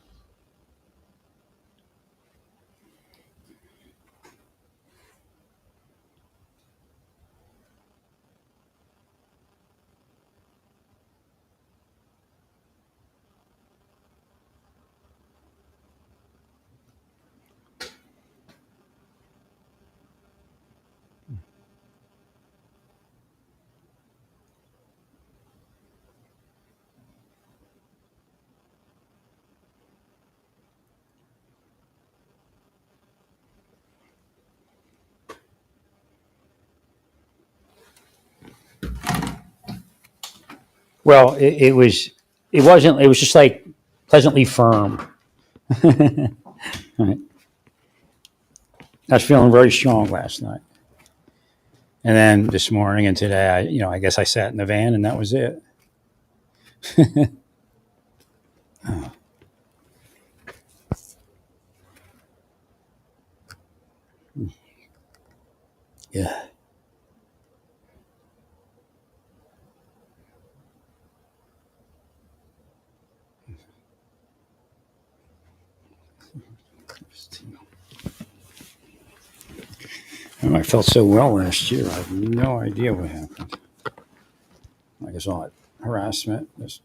Well, it was. It wasn't. It was just like pleasantly firm. Right. I was feeling very strong last night, and then this morning and today, I guess I sat in the van and that was it. Oh. Yeah. I felt so well last year. I have no idea what happened. I guess all that harassment just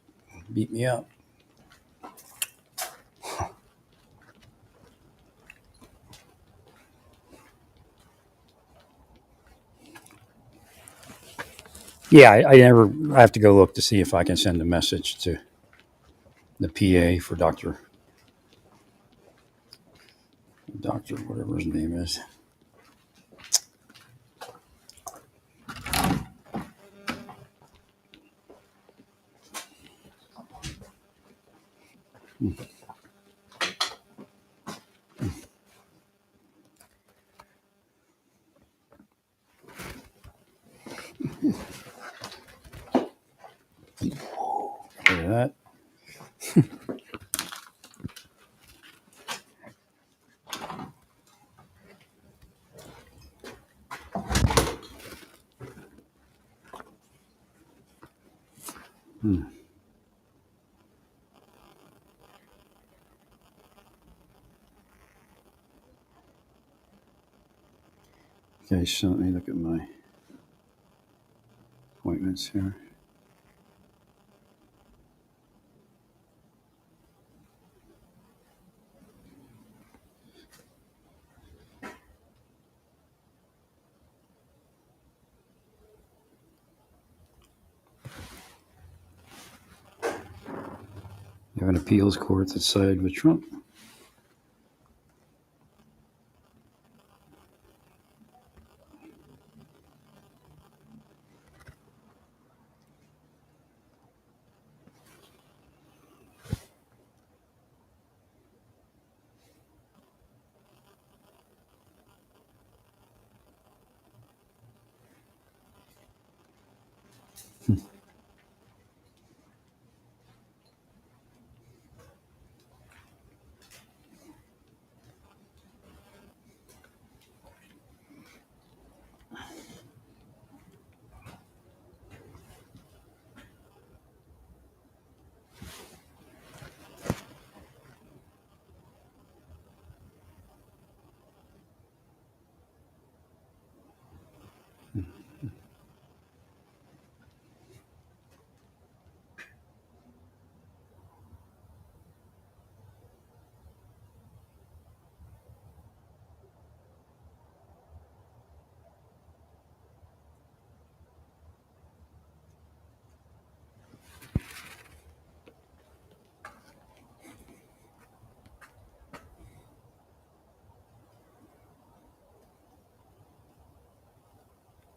beat me up. Yeah, I never. I have to go look to see if I can send a message to the PA for Doctor, whatever his name is. Look at that. Okay, so let me look at my. appointments here. You have an appeals court that sided with Trump.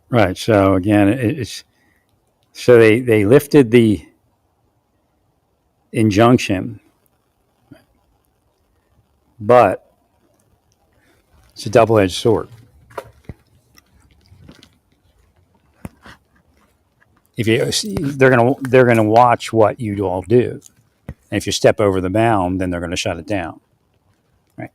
Right. So again, it's so they lifted the injunction, but it's a double-edged sword. If they're gonna watch what you all do, and if you step over the bound, then they're going to shut it down. Right.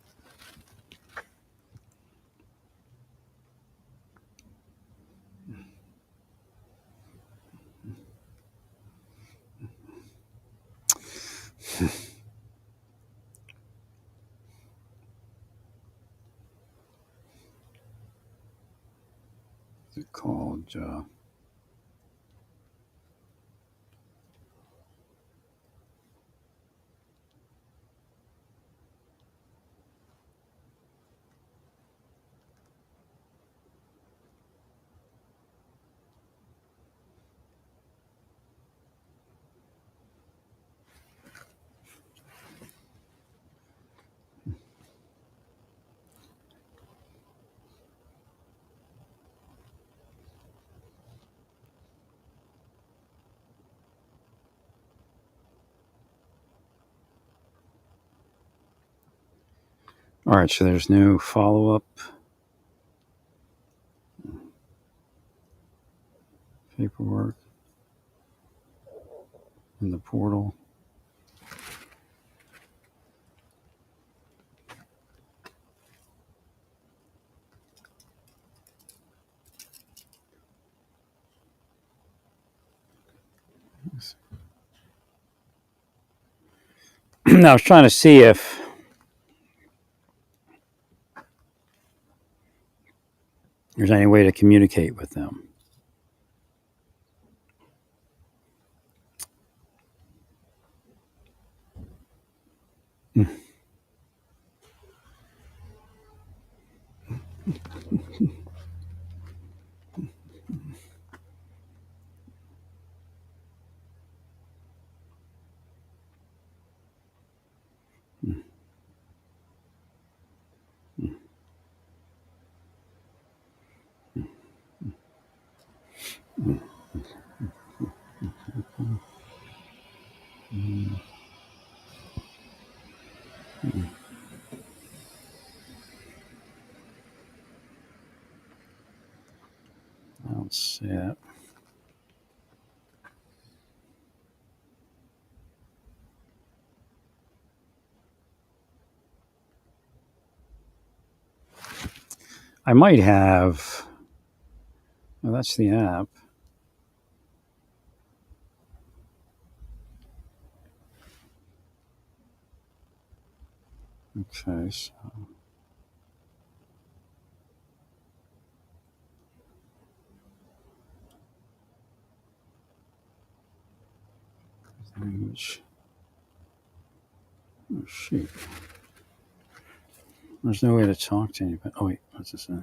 It's called. All right. So there's no follow-up paperwork in the portal. I was trying to see if there's any way to communicate with them. I don't see it. I might have. Well, that's the app. Okay. So. Language. Oh, shoot. There's no way to talk to anybody. Oh, wait. What's this say?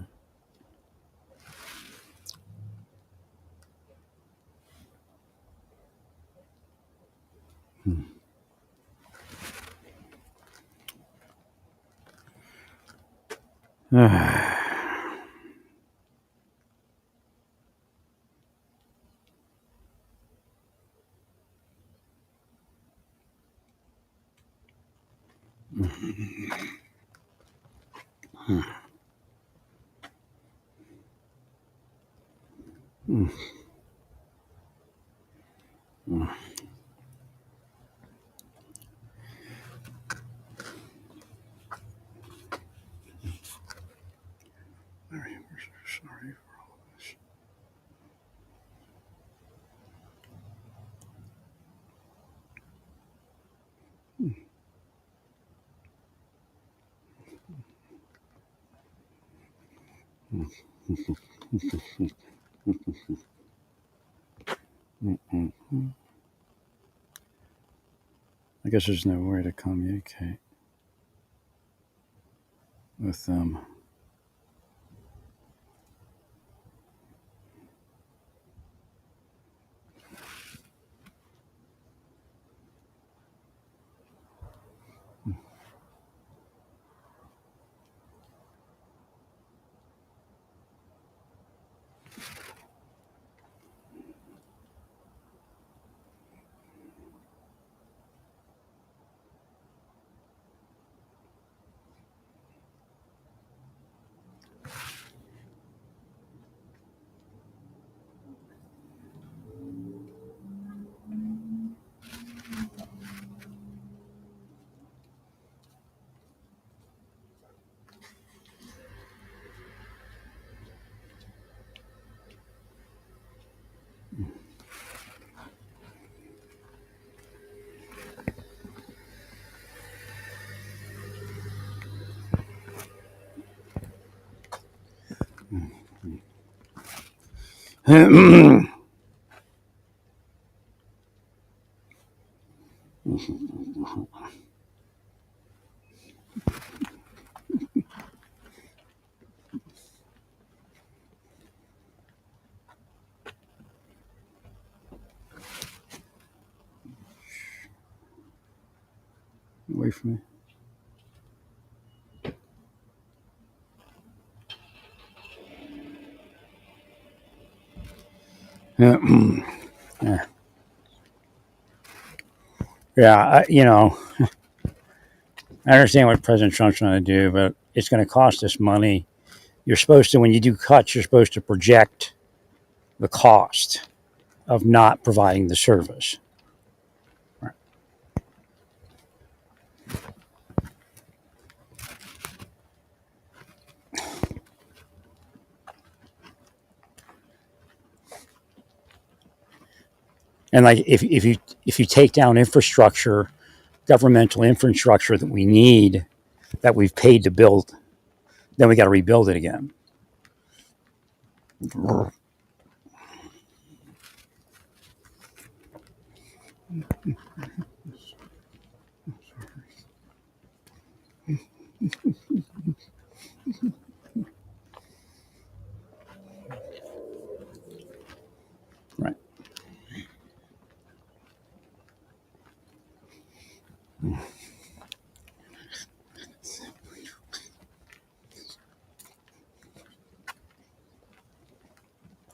Larry, we're so sorry for all of this. I guess there's no way to communicate with them. Away from me. Yeah. Yeah, I understand what President Trump's trying to do, but it's going to cost us money. You're supposed to, when you do cuts, you're supposed to project the cost of not providing the service. Right. And like if you take down infrastructure, governmental infrastructure that we need, that we've paid to build, then we got to rebuild it again. Right.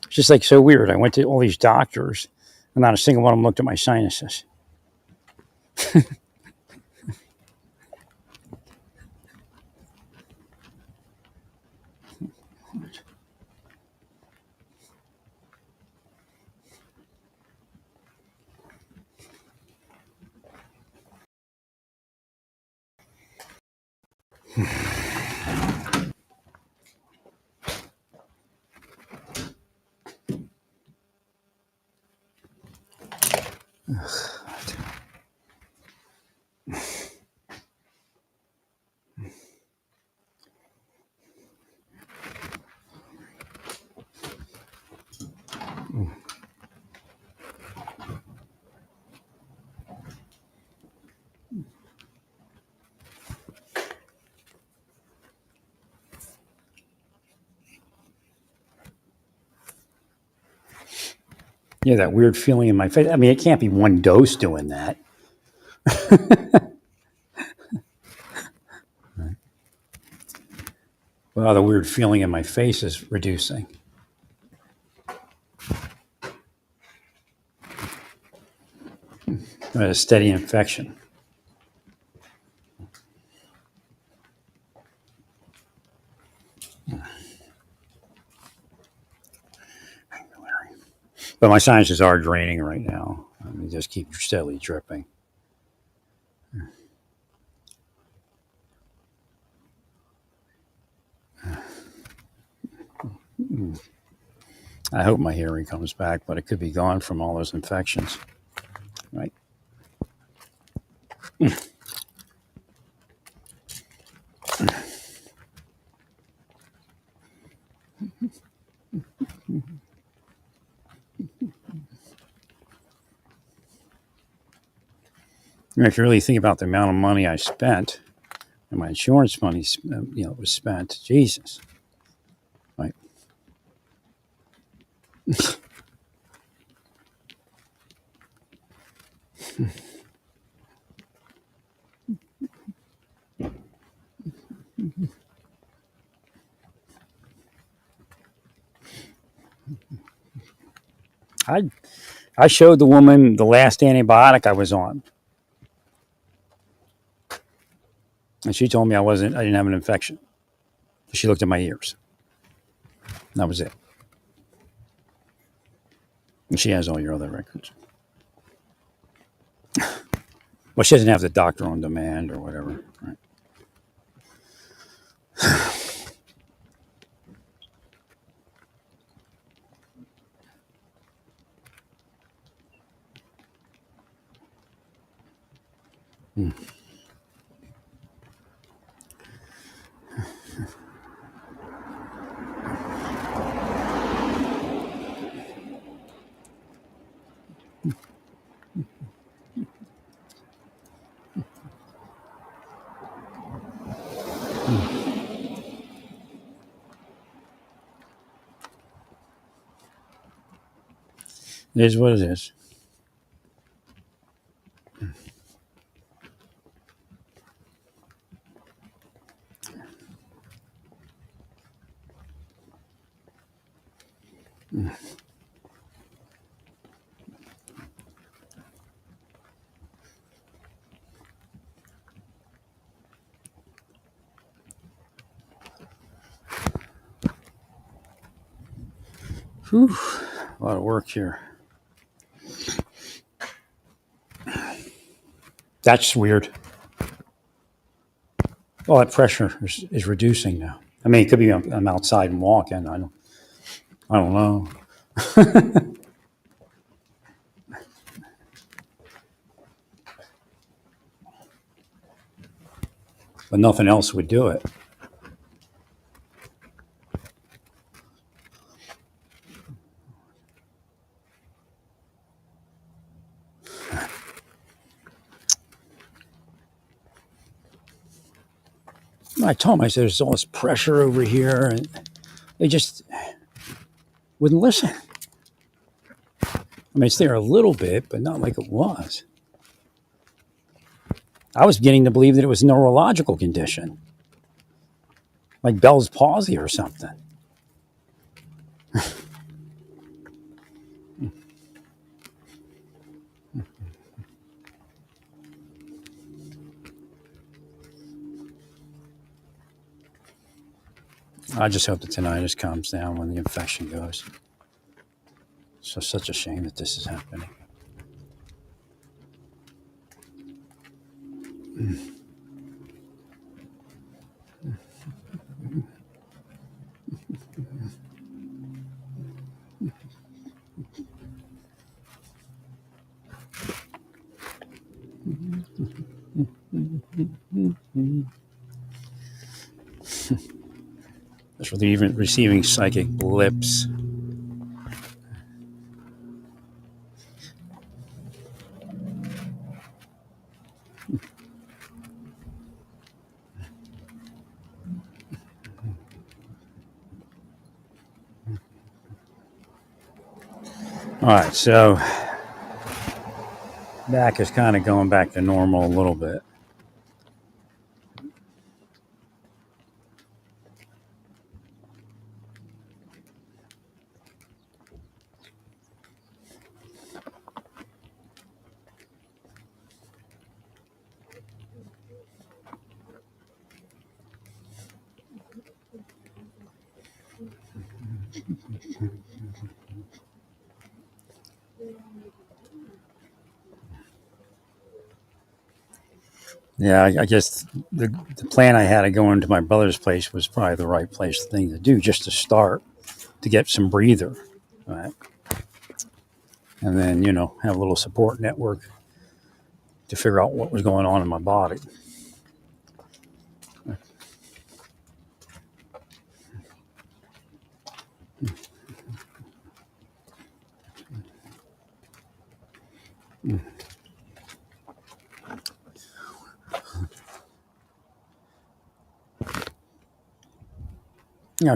It's just like so weird. I went to all these doctors, and not a single one of them looked at my sinuses. Yeah, that weird feeling in my face. I mean, it can't be one dose doing that. Well, the weird feeling in my face is reducing. A steady infection. But my sinuses are draining right now. I mean, just keep steadily dripping. I hope my hearing comes back, but it could be gone from all those infections. Right? If you really think about the amount of money I spent and my insurance money, was spent, Jesus. Right? I showed the woman the last antibiotic I was on, and she told me I didn't have an infection. She looked at my ears. That was it. And she has all your other records. Well, she doesn't have the doctor on demand or whatever. Right? It is what it is. Whew, a lot of work here. That's weird. All that pressure is reducing now. I mean, it could be I'm outside and walking. I don't know. But nothing else would do it. I told them, I said, there's all this pressure over here, and they just wouldn't listen. I mean, it's there a little bit, but not like it was. I was beginning to believe that it was a neurological condition, like Bell's palsy or something. I just hope the tinnitus calms down when the infection goes. So such a shame that this is happening. Just receiving psychic blips. All right, so back is kind of going back to normal a little bit. Yeah, I guess the plan I had of going to my brother's place was probably the right place thing to do, just to start, to get some breather, right? And then, have a little support network to figure out what was going on in my body.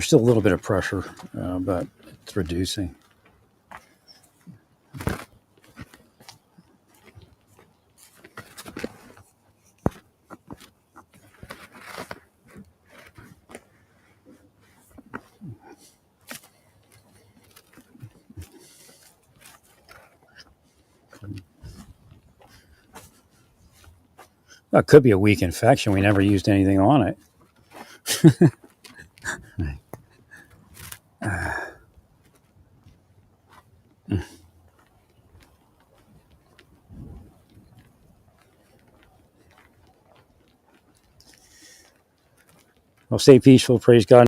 Still a little bit of pressure, but it's reducing. Well, it could be a weak infection. We never used anything on it. Well, stay peaceful. Praise God.